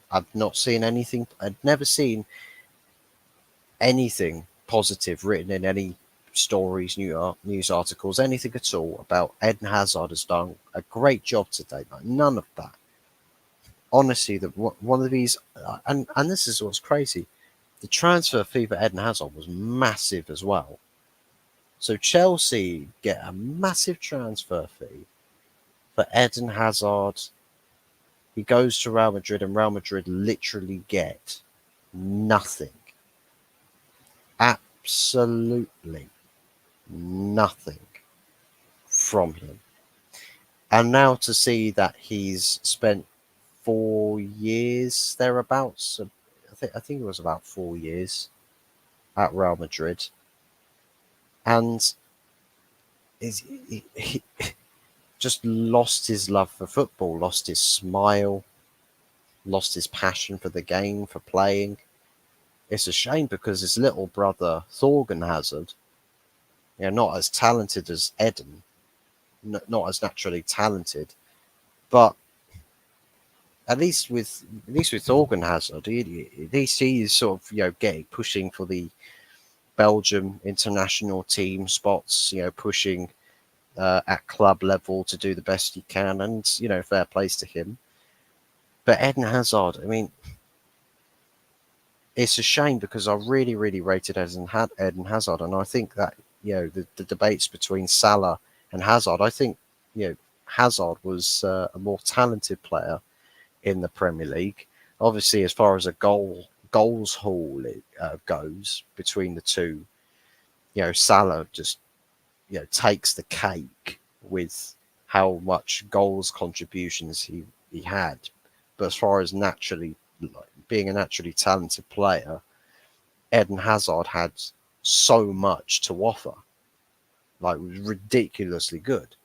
I've not seen anything. I'd never seen anything positive written in any stories, news articles, anything at all about Eden Hazard has done a great job today. Like, none of that. Honestly, one of these, and this is what's crazy. The transfer fee for Eden Hazard was massive as well. So Chelsea get a massive transfer fee for Eden Hazard. He goes to Real Madrid, and Real Madrid literally get nothing. Absolutely nothing from him. And now to see that he's spent 4 years thereabouts, I think it was about 4 years at Real Madrid, and he just lost his love for football, lost his smile, lost his passion for the game, for playing. It's a shame because his little brother Thorgan Hazard, not as talented as Eden, not as naturally talented, but at least with Thorgan Hazard, at least he's sort of getting pushing for the Belgium international team spots, pushing at club level to do the best he can, and fair plays to him. But Eden Hazard, I mean, it's a shame because I really, really rated Eden Hazard, and I think that the debates between Salah and Hazard, I think Hazard was a more talented player in the Premier League. Obviously, as far as a goals haul goes between the two, Salah just takes the cake with how much goals contributions he had. But as far as naturally being a naturally talented player, Eden Hazard had so much to offer. Like, it was ridiculously good.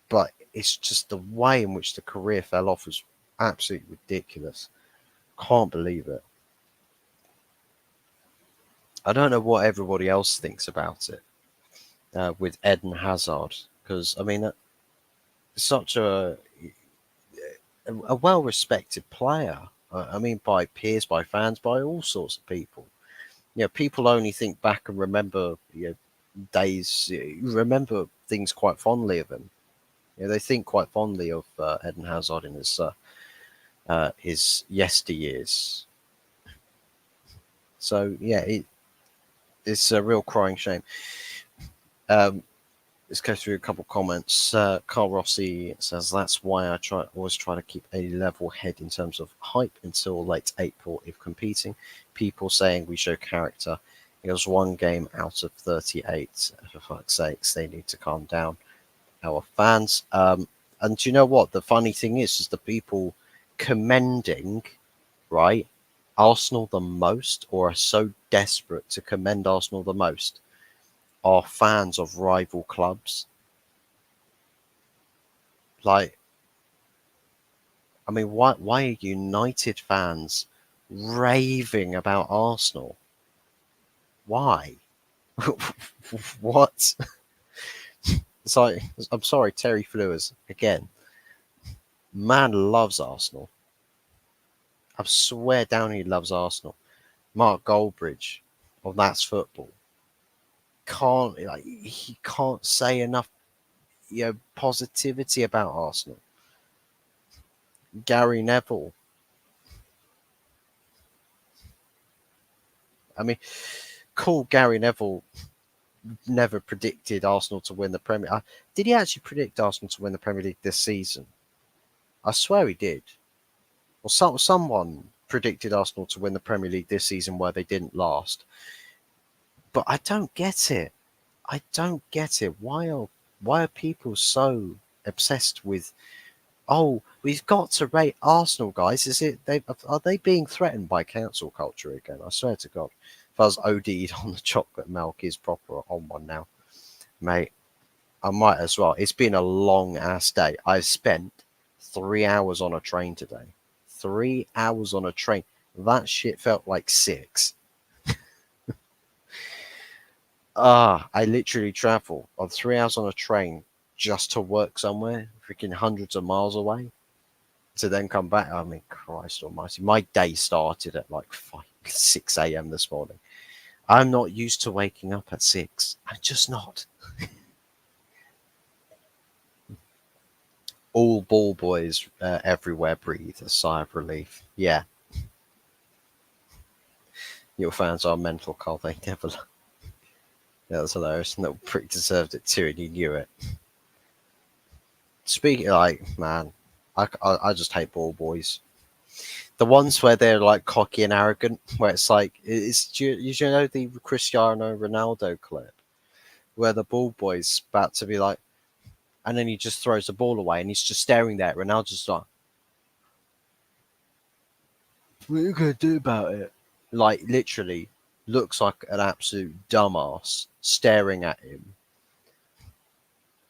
But it's just the way in which the career fell off was absolutely ridiculous. Can't believe it. I don't know what everybody else thinks about it with Eden Hazard, because I mean, such a well-respected player. I mean, by peers, by fans, by all sorts of people. People only think back and remember days, remember things quite fondly of him. They think quite fondly of Eden Hazard in his yesteryears. So yeah, it's a real crying shame. Let's go through a couple of comments. Carl Rossi says that's why I always try to keep a level head in terms of hype until late April if competing. People saying we show character. It was one game out of 38. For fuck's sakes, they need to calm down. Our fans. And do you know what? The funny thing is the people commending, right, Arsenal the most, or are so desperate to commend Arsenal the most, are fans of rival clubs. Like, I mean, why are United fans raving about Arsenal? Why? What? It's like, I'm sorry, Terry Flewers again. Man loves Arsenal. I swear down he loves Arsenal. Mark Goldbridge of That's Football he can't say enough positivity about Arsenal. Gary Neville. I mean, cool. Gary Neville never predicted Arsenal to win the Premier. Did he actually predict Arsenal to win the Premier League this season? I swear he did. Or someone predicted Arsenal to win the Premier League this season where they didn't last. But I don't get it. I don't get it. Why are people so obsessed with? Oh, we've got to rate Arsenal, guys. Are they being threatened by cancel culture again? I swear to God, if I was OD'd on the chocolate milk, is proper on one now, mate. I might as well. It's been a long ass day. I've spent 3 hours on a train today. 3 hours on a train. That shit felt like 6. I literally travel on 3 hours on a train just to work somewhere, freaking hundreds of miles away, to then come back. I mean, Christ almighty. My day started at like 6 a.m. this morning. I'm not used to waking up at 6. I'm just not. All ball boys everywhere breathe a sigh of relief. Yeah. Your fans are mental, Carl. They never. That was hilarious. And that prick deserved it too, and he knew it. Speaking like, man, I just hate ball boys. The ones where they're like cocky and arrogant, where it's like, you know the Cristiano Ronaldo clip where the ball boy's about to be like, and then he just throws the ball away and he's just staring there. Ronaldo's just like, what are you going to do about it? Like, literally looks like an absolute dumbass staring at him.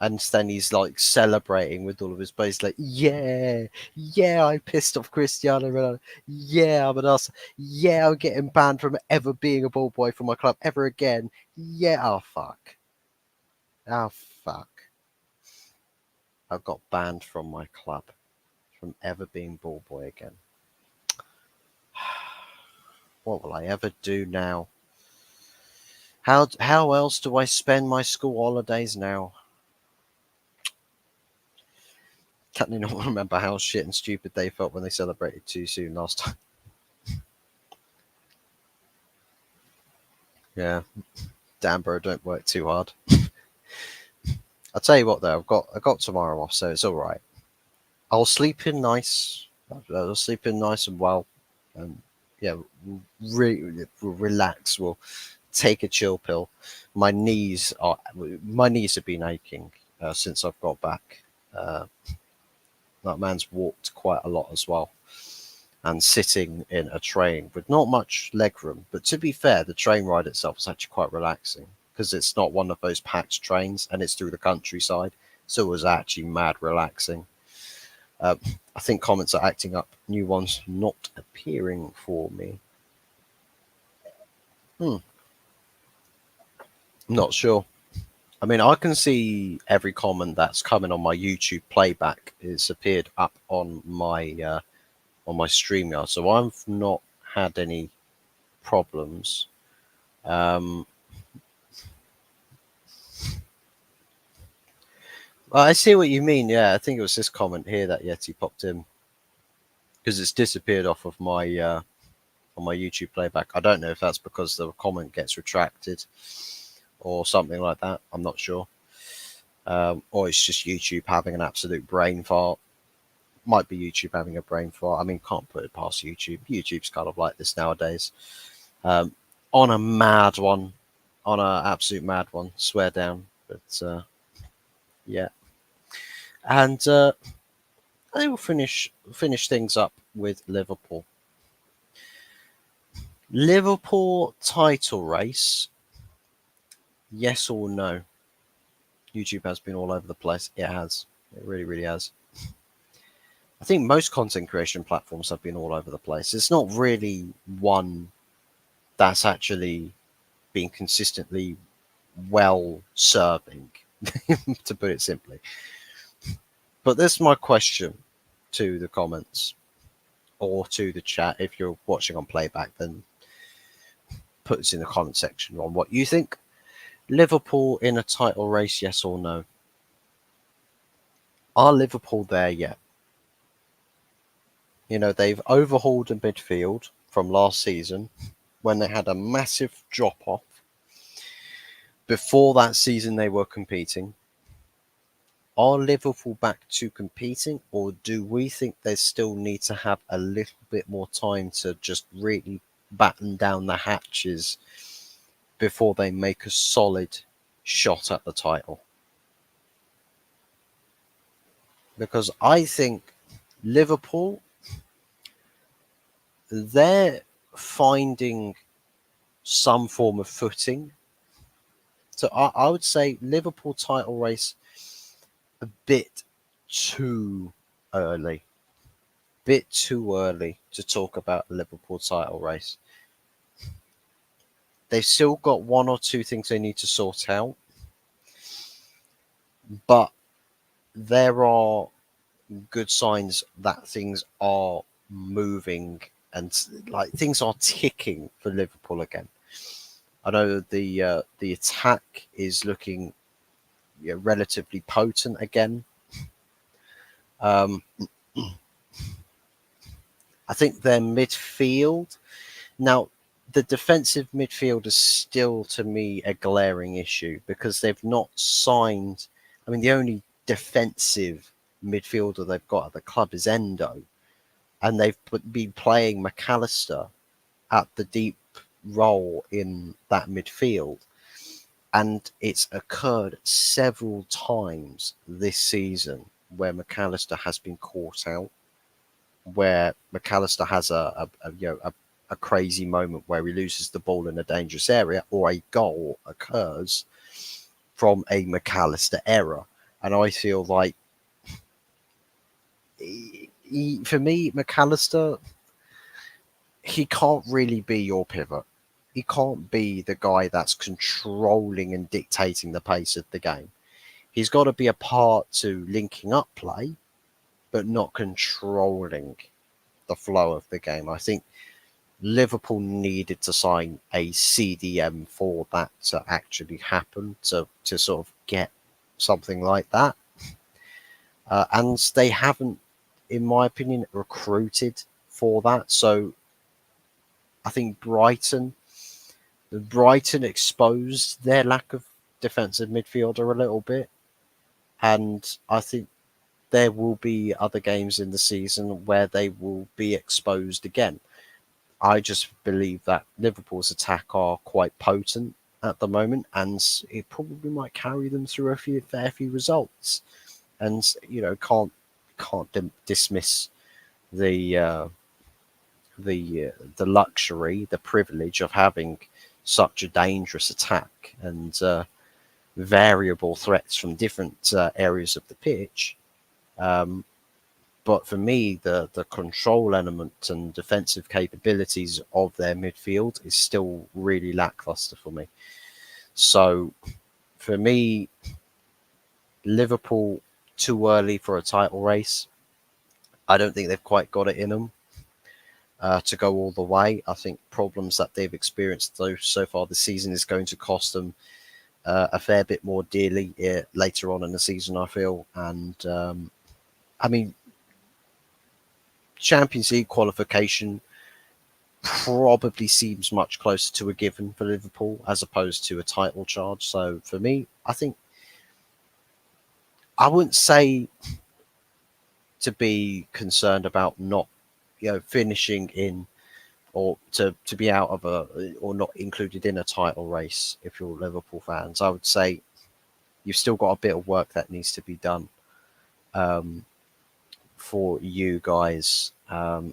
And then he's like celebrating with all of his buddies, like, yeah, I pissed off Cristiano Ronaldo. Yeah, I'm an ass. Yeah, I'm getting banned from ever being a ball boy for my club ever again. Yeah, oh fuck. Oh fuck. I've got banned from my club from ever being ball boy again. What will I ever do now? How else do I spend my school holidays now? Can't you not remember how shit and stupid they felt when they celebrated too soon last time? Yeah. Damn, bro, don't work too hard. I'll tell you what, though, I got tomorrow off, so it's all right. I'll sleep in nice. I'll sleep in nice and well, and yeah, we'll relax. We'll take a chill pill. My knees have been aching since I've got back. That man's walked quite a lot as well, and sitting in a train with not much leg room. But to be fair, the train ride itself is actually quite relaxing because it's not one of those packed trains and it's through the countryside. So it was actually mad relaxing. I think comments are acting up. New ones not appearing for me. I'm not sure. I mean, I can see every comment that's coming on my YouTube playback is appeared up on my StreamYard, so I've not had any problems. I see what you mean. Yeah, I think it was this comment here that Yeti popped in because it's disappeared off of my on my YouTube playback. I don't know if that's because the comment gets retracted or something like that. I'm not sure. Or it's just YouTube having an absolute brain fart. Might be YouTube having a brain fart. I mean, can't put it past YouTube. YouTube's kind of like this nowadays. On a mad one, on an absolute mad one, swear down. But yeah, and I think we'll finish things up with Liverpool. Liverpool title race. Yes or no? YouTube has been all over the place. It has. It really, really has. I think most content creation platforms have been all over the place. It's not really one that's actually been consistently well serving, to put it simply. But this is my question to the comments or to the chat. If you're watching on playback, then put this in the comment section on what you think. Liverpool in a title race, yes or no? Are Liverpool there yet? You know, they've overhauled the midfield from last season when they had a massive drop off. Before that season, they were competing. Are Liverpool back to competing, or do we think they still need to have a little bit more time to just really batten down the hatches before they make a solid shot at the title? Because I think Liverpool, they're finding some form of footing. So I would say Liverpool title race a bit too early. Bit too early to talk about the Liverpool title race. They've still got one or two things they need to sort out, but there are good signs that things are moving and like things are ticking for Liverpool again. I know the attack is looking, you know, relatively potent again. Um, I think their midfield now, the defensive midfield is still to me a glaring issue because they've not signed. I mean, the only defensive midfielder they've got at the club is Endo, and they've been playing McAllister at the deep role in that midfield. And it's occurred several times this season where McAllister has been caught out, where McAllister has a crazy moment where he loses the ball in a dangerous area, or a goal occurs from a McAllister error. And I feel like, for me, McAllister, he can't really be your pivot. He can't be the guy that's controlling and dictating the pace of the game. He's got to be a part to linking up play, but not controlling the flow of the game. I think Liverpool needed to sign a CDM for that to actually happen, to sort of get something like that. And they haven't, in my opinion, recruited for that. So I think Brighton exposed their lack of defensive midfielder a little bit. And I think there will be other games in the season where they will be exposed again. I just believe that Liverpool's attack are quite potent at the moment, and it probably might carry them through a fair few results. And you know, can't dismiss the the luxury, the privilege of having such a dangerous attack and variable threats from different areas of the pitch. Um, But for me, the control element and defensive capabilities of their midfield is still really lackluster for me. So for me, Liverpool too early for a title race. I don't think they've quite got it in them to go all the way. I think problems that they've experienced so far this season is going to cost them a fair bit more dearly later on in the season, I feel. And I mean, Champions League qualification probably seems much closer to a given for Liverpool as opposed to a title charge. So for me, I think I wouldn't say to be concerned about not, you know, finishing in or to be out of a or not included in a title race if you're Liverpool fans. I would say you've still got a bit of work that needs to be done for you guys.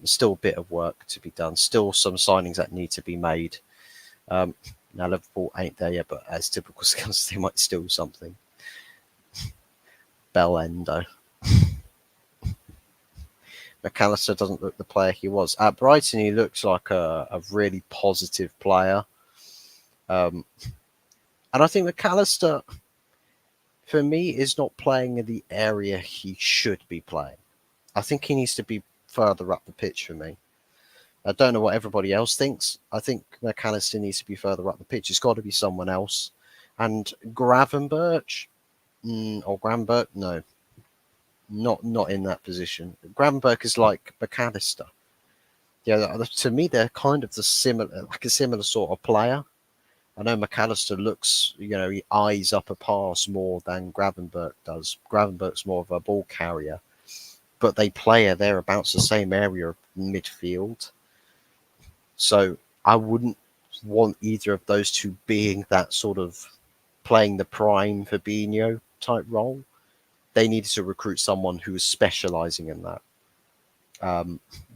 Still a bit of work to be done. Still some signings that need to be made. Now Liverpool ain't there yet, but as typical Scouts, they might steal something. Endo. McAllister doesn't look the player he was. At Brighton, he looks like a really positive player. And And I think McAllister, for me, is not playing in the area he should be playing. I think he needs to be further up the pitch for me. I don't know what everybody else thinks. I think McAllister needs to be further up the pitch. It's got to be someone else. And Gravenberch, or Granberg, no, not in that position. Gravenberch is like McAllister. Yeah, to me, they're kind of like a similar sort of player. I know McAllister looks, he eyes up a pass more than Gravenberch does. Gravenberch's more of a ball carrier, but they play thereabouts the same area of midfield. So I wouldn't want either of those two being that sort of playing the prime Fabinho type role. They needed to recruit someone who was specialising in that.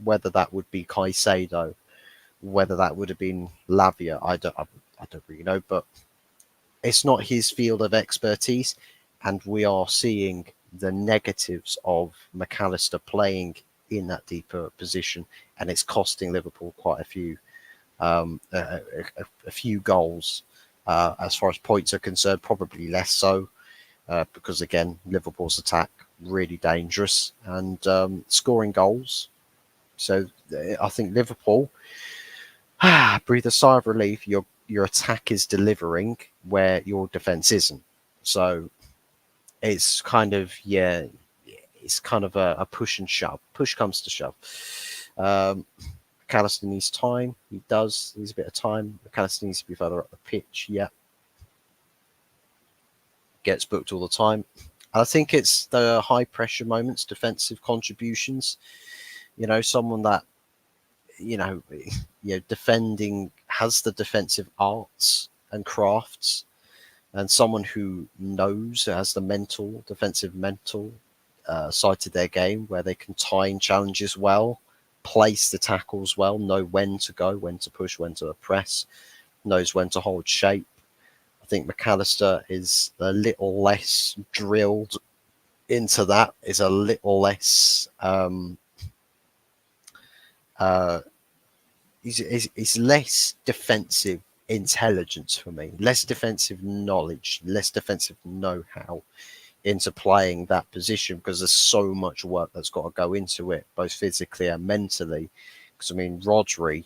Whether that would be Caicedo, whether that would have been Lavia, I don't really know, but it's not his field of expertise, and we are seeing the negatives of McAllister playing in that deeper position, and it's costing Liverpool quite a few goals. As far as points are concerned, probably less so, because again, Liverpool's attack really dangerous and scoring goals. So I think Liverpool breathe a sigh of relief. Your attack is delivering where your defense isn't. So it's kind of a push and shove. Push comes to shove. McAllister needs time. He does. Needs a bit of time. McAllister needs to be further up the pitch. Yeah. Gets booked all the time. I think it's the high pressure moments, defensive contributions. Someone that, defending, has the defensive arts and crafts, and someone who knows, has the defensive mental side to their game, where they can time challenges well, place the tackles well, know when to go, when to push, when to press, knows when to hold shape. I think McAllister is a little less drilled into that, is a little less he's less defensive intelligence for me, less defensive knowledge, less defensive know-how into playing that position, because there's so much work that's got to go into it, both physically and mentally. Because Rodri,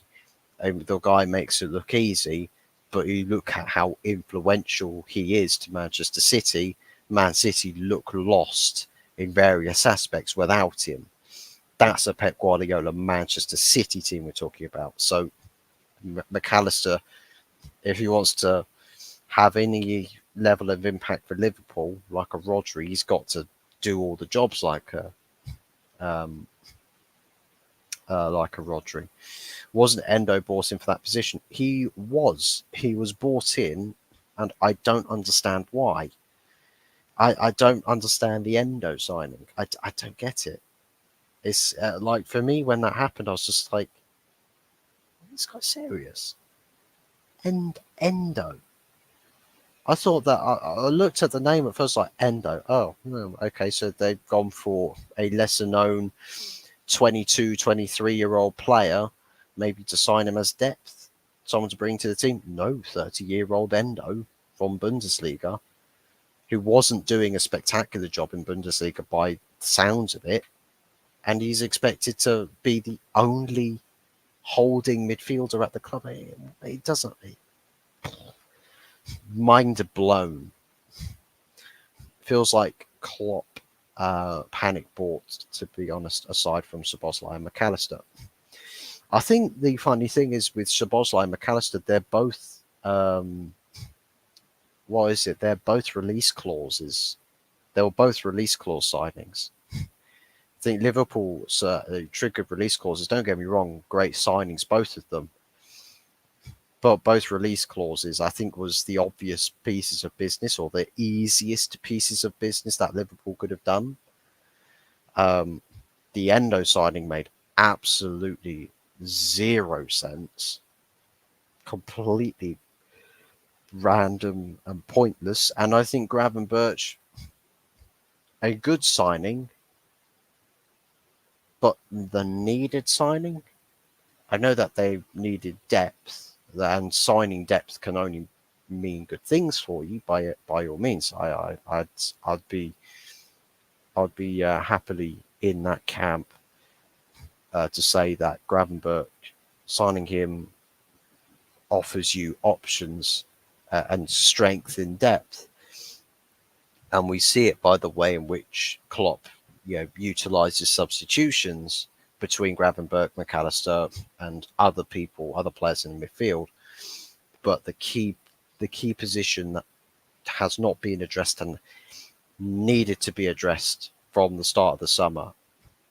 the guy makes it look easy, but you look at how influential he is to Manchester City. Man City look lost in various aspects without him. That's a Pep Guardiola Manchester City team we're talking about. So McAllister, if he wants to have any level of impact for Liverpool, like a Rodri, he's got to do all the jobs like a Rodri. Wasn't Endo bought in for that position? He was bought in, and I don't understand why. I don't understand the Endo signing. I don't get it. It's like, for me, when that happened, I was just like, this guy's serious. And Endo. I thought that I looked at the name at first, like Endo. Oh, okay, so they've gone for a lesser known 22, 23-year-old player, maybe to sign him as depth, someone to bring to the team. No, 30-year-old Endo from Bundesliga, who wasn't doing a spectacular job in Bundesliga by the sounds of it, and he's expected to be the only holding midfielder at the club. It doesn't. Mind blown. Feels like Klopp panic bought, to be honest, aside from Szoboszlai and McAllister. I think the funny thing is with Szoboszlai and McAllister, they're both They're both release clauses. They were both release clause signings. I think Liverpool triggered release clauses. Don't get me wrong, great signings, both of them. But both release clauses, I think, was the obvious pieces of business, or the easiest pieces of business that Liverpool could have done. The Endo signing made absolutely zero sense. Completely random and pointless. And I think Gravenberch, a good signing, but the needed signing. I know that they needed depth, and signing depth can only mean good things for you, by all means, I'd be happily in that camp to say that Gravenberch, signing him offers you options and strength in depth. And we see it by the way in which Klopp, utilizes substitutions between Gravenberch, McAllister, and other players in the midfield. But the key position that has not been addressed and needed to be addressed from the start of the summer.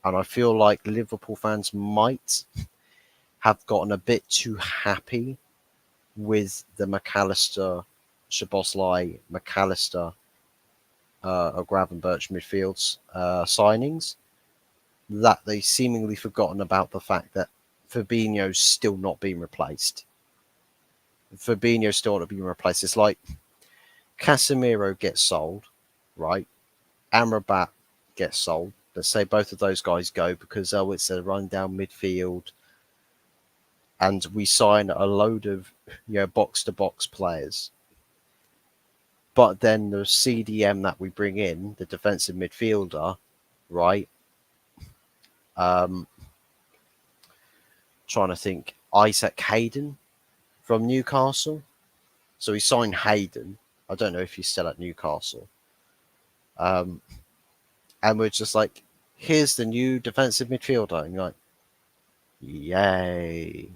And I feel like Liverpool fans might have gotten a bit too happy with the McAllister, Szoboszlai, McAllister, or Gravenberch midfields signings, that they seemingly forgotten about the fact that Fabinho's still not being replaced. Fabinho's still not being replaced. It's like Casemiro gets sold, right? Amrabat gets sold. Let's say both of those guys go because it's a rundown midfield, and we sign a load of box-to-box players. But then the CDM that we bring in, the defensive midfielder, right? Trying to think, Isaac Hayden from Newcastle. So we signed Hayden. I don't know if he's still at Newcastle. And we're just like, here's the new defensive midfielder. And you're like, yay.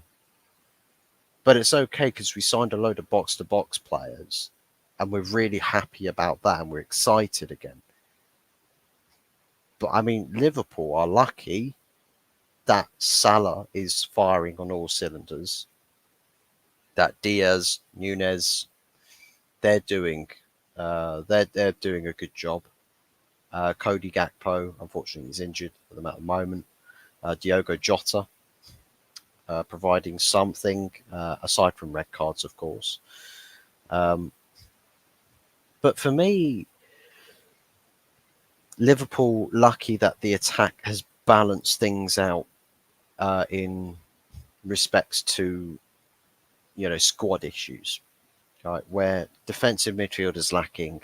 But it's okay because we signed a load of box-to-box players. And we're really happy about that. And we're excited again. But I mean, Liverpool are lucky that Salah is firing on all cylinders. That Diaz, Nunez, they're doing a good job. Cody Gakpo, unfortunately, is injured for them at the moment. Diogo Jota, providing something aside from red cards, of course. But for me, Liverpool lucky that the attack has balanced things out in respects to squad issues, right? Where defensive midfield is lacking,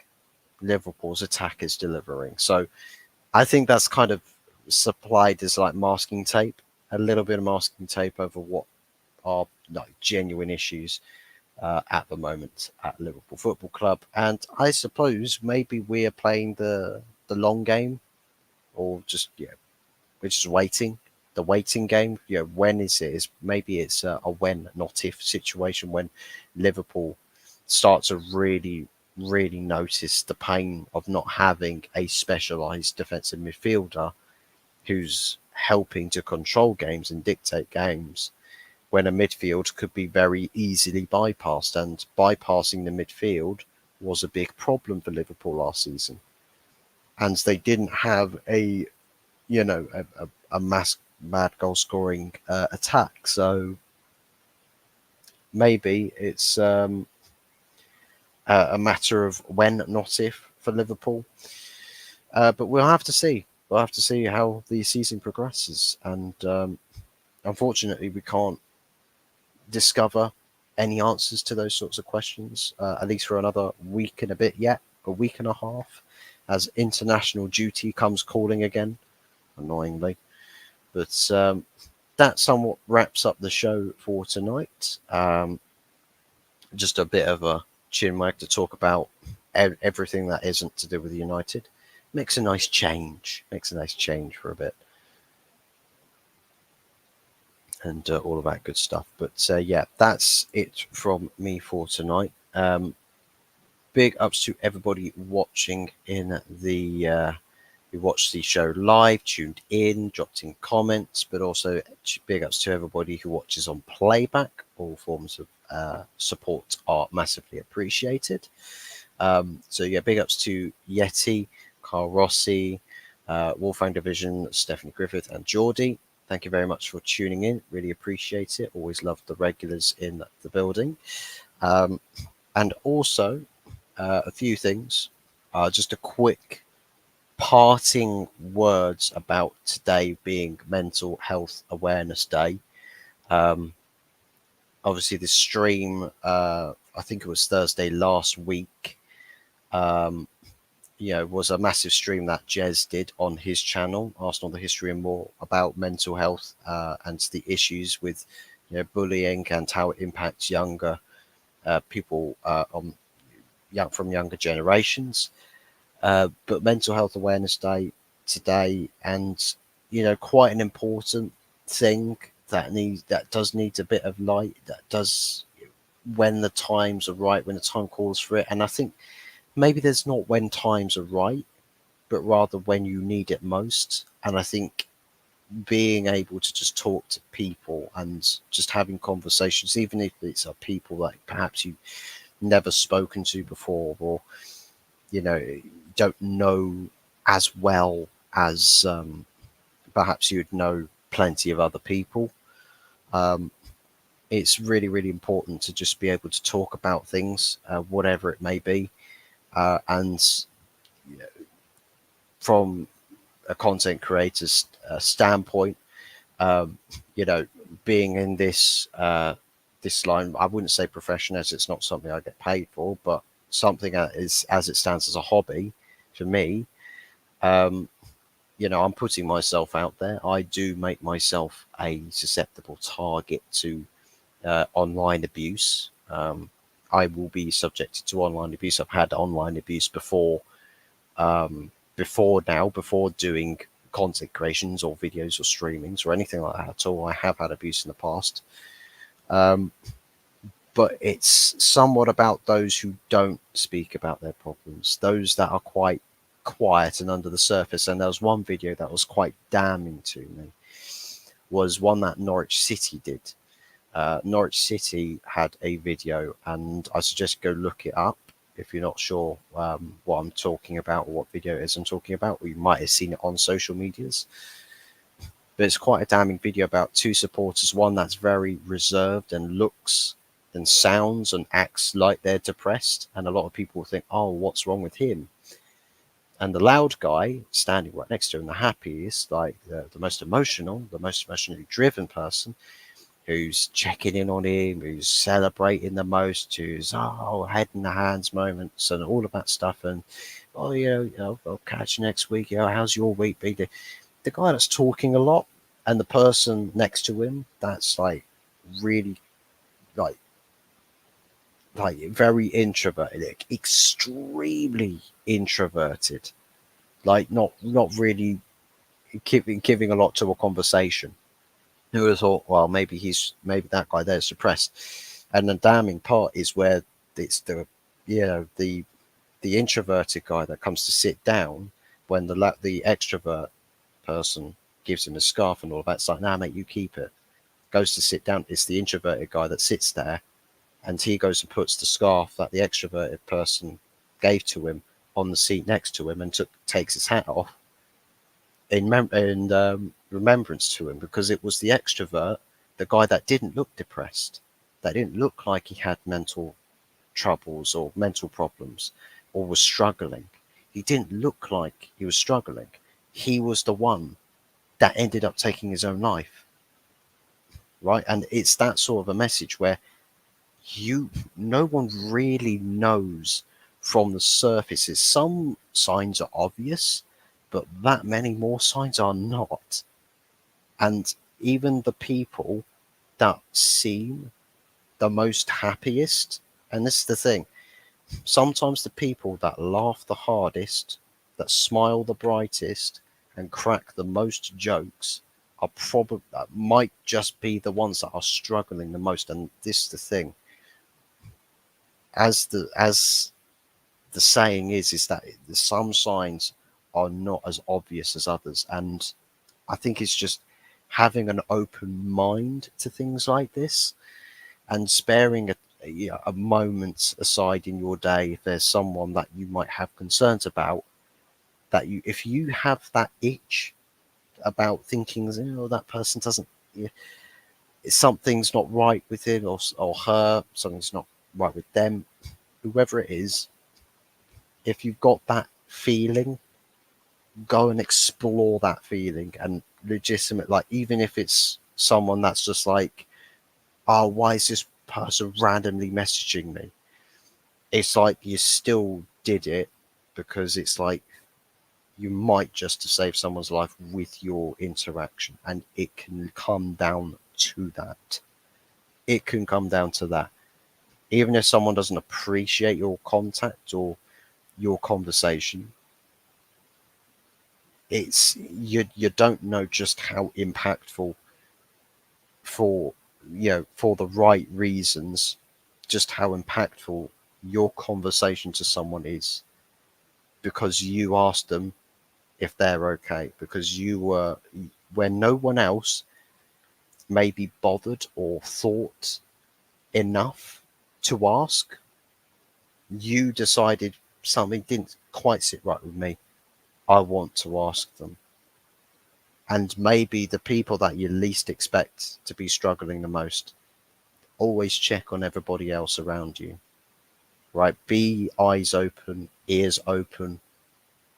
Liverpool's attack is delivering. So I think that's kind of supplied as like masking tape, a little bit of masking tape over what are genuine issues at the moment at Liverpool Football Club. And I suppose maybe we are playing the long game, or just we're just waiting. The waiting game, when is it? Maybe it's a when, not if situation, when Liverpool start to really, really notice the pain of not having a specialised defensive midfielder who's helping to control games and dictate games, when a midfield could be very easily bypassed. And bypassing the midfield was a big problem for Liverpool last season. And they didn't have a mad goal scoring attack. So maybe it's a matter of when, not if, for Liverpool. But we'll have to see. We'll have to see how the season progresses. And unfortunately, we can't discover any answers to those sorts of questions, at least for another week and a bit yet, a week and a half, as international duty comes calling again, annoyingly. But that somewhat wraps up the show for tonight. Just a bit of a chinwag to talk about everything that isn't to do with United. Makes a nice change. For a bit. And all of that good stuff. But yeah, that's it from me for tonight. Big ups to everybody watching in the... who watched the show live, tuned in, dropped in comments, but also big ups to everybody who watches on playback. All forms of support are massively appreciated. So yeah, big ups to Yeti, Carl Rossi, Wolfgang Division, Stephanie Griffith, and Geordie. Thank you very much for tuning in. Really appreciate it. Always love the regulars in the building. And also, a few things. Just a quick parting words about today being Mental Health Awareness Day. Obviously, the stream I think it was Thursday last week, um, was a massive stream that Jez did on his channel, Arsenal: The History and More, about mental health and the issues with, bullying and how it impacts younger people from younger generations. But Mental Health Awareness Day today, and quite an important thing that does need a bit of light. That does, when the times are right, when the time calls for it. And I think maybe there's not when times are right, but rather when you need it most. And I think being able to just talk to people and just having conversations, even if it's people that perhaps you've never spoken to before, or don't know as well as perhaps you'd know plenty of other people. Um, it's really, really important to just be able to talk about things, whatever it may be. And you know, from a content creator's standpoint, um, you know, being in this line, I wouldn't say profession, as it's not something I get paid for, but something that is, as it stands, as a hobby for me. Um, I'm putting myself out there. I do make myself a susceptible target to online abuse. I will be subjected to online abuse. I've had online abuse before, before doing content creations or videos or streamings or anything like that at all. I have had abuse in the past. Um, but it's somewhat about those who don't speak about their problems, those that are quite quiet and under the surface. And there was one video that was quite damning to me, was one that Norwich City did. Norwich City had a video, and I suggest go look it up if you're not sure what I'm talking about or what video it is I'm talking about, or you might have seen it on social medias. But it's quite a damning video about two supporters, one that's very reserved and looks and sounds and acts like they're depressed, and a lot of people think, oh, what's wrong with him? And the loud guy standing right next to him, the happiest, like the most emotional, the most emotionally driven person, who's checking in on him, who's celebrating the most, who's head in the hands moments and all of that stuff. And I'll catch you next week. How's your week been? The guy that's talking a lot, and the person next to him that's like really like very introverted, like extremely introverted, like not really giving a lot to a conversation. Who would have thought, well, maybe that guy there is depressed. And the damning part is where it's the introverted guy that comes to sit down when the extrovert person gives him a scarf and all of that. It's like, nah, mate, you keep it. Goes to sit down. It's the introverted guy that sits there, and he goes and puts the scarf that the extroverted person gave to him on the seat next to him, and takes his hat off in remembrance to him, because it was the extrovert, the guy that didn't look depressed, that didn't look like he had mental troubles or mental problems or was struggling. He didn't look like he was struggling. He was the one that ended up taking his own life, right? And it's that sort of a message where no one really knows from the surfaces. Some signs are obvious, but that many more signs are not. And even the people that seem the most happiest, and this is the thing, sometimes the people that laugh the hardest, that smile the brightest, and crack the most jokes are probably might just be the ones that are struggling the most. And this is the thing, as the saying is that some signs are not as obvious as others. And I think it's just having an open mind to things like this, and sparing a moment aside in your day if there's someone that you might have concerns about, that if you have that itch about thinking, that person doesn't, something's not right with him or her, something's not right with them, whoever it is, if you've got that feeling, go and explore that feeling, and legitimate, like, even if it's someone that's just like, oh, why is this person randomly messaging me? it's like you still did it because it's like you might just to save someone's life with your interaction, and it can come down to that. It can come down to that. Even if someone doesn't appreciate your contact or your conversation, it's you don't know just how impactful for for the right reasons, just how impactful your conversation to someone is because you asked them if they're okay, because you were when no one else maybe bothered or thought enough to ask, you decided something didn't quite sit right with me. I want to ask them. And maybe the people that you least expect to be struggling the most, always check on everybody else around you, right? Be eyes open, ears open,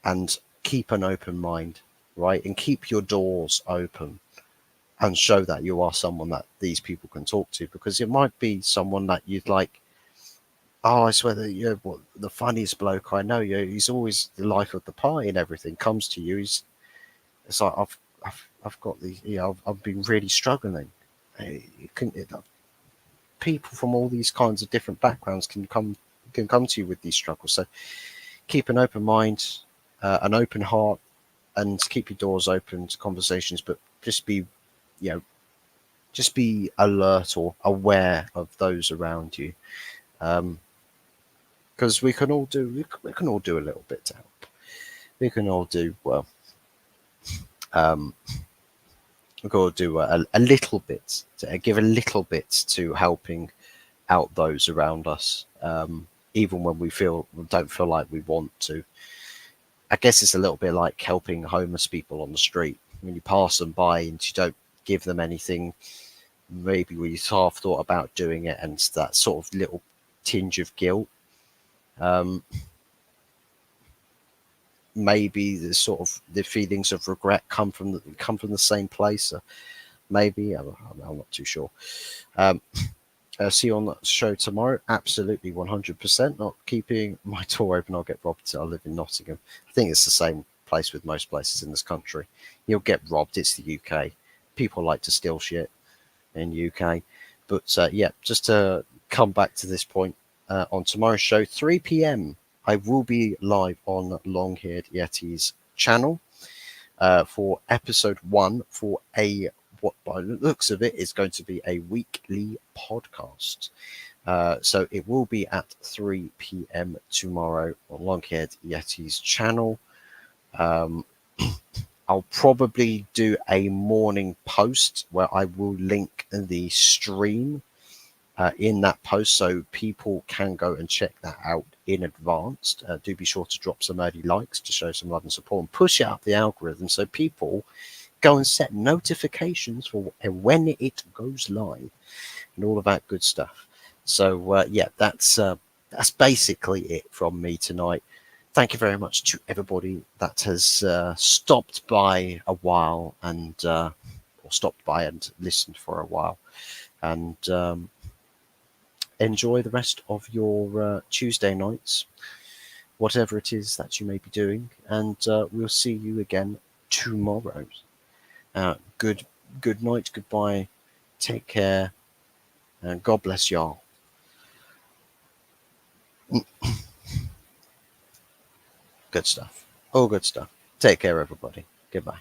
and keep an open mind, right? And keep your doors open and show that you are someone that these people can talk to, because it might be someone that you'd like, oh, I swear that you're what, the funniest bloke I know. He's always the life of the party and everything comes to you. It's like I've got the I've been really struggling. It can, it, People from all these kinds of different backgrounds can come to you with these struggles. So keep an open mind, an open heart, and keep your doors open to conversations. But just be, you know, just be alert or aware of those around you, because we can all do a little bit to help. We can all do well. Um, we can all do a little bit to give a little bit to helping out those around us, even when we don't feel like we want to. I guess it's a little bit like helping homeless people on the street. When you pass them by and you don't give them anything, maybe we half thought about doing it, and it's that sort of little tinge of guilt. Um, Maybe the feelings of regret come from the same place. Maybe I'm not too sure. Um, See you on the show tomorrow. Absolutely, 100%. Not keeping my door open. I'll get robbed. I live in Nottingham. I think it's the same place with most places in this country. You'll get robbed. It's the UK. People like to steal shit in UK. But yeah, just to come back to this point, on tomorrow's show, 3 p.m., I will be live on Long-Haired Yeti's channel for episode 1 for what by the looks of it is going to be a weekly podcast. So it will be at 3 p.m. tomorrow on Long-Haired Yeti's channel. I'll probably do a morning post where I will link the stream in that post so people can go and check that out in advance. Do be sure to drop some early likes to show some love and support and push it up the algorithm so people go and set notifications for when it goes live and all of that good stuff. So yeah, that's basically it from me tonight. Thank you very much to everybody that has stopped by a while and or stopped by and listened for a while. And enjoy the rest of your Tuesday nights, whatever it is that you may be doing. And we'll see you again tomorrow. Good night, goodbye, take care, and God bless y'all. Good stuff. All good stuff. Take care, everybody. Goodbye.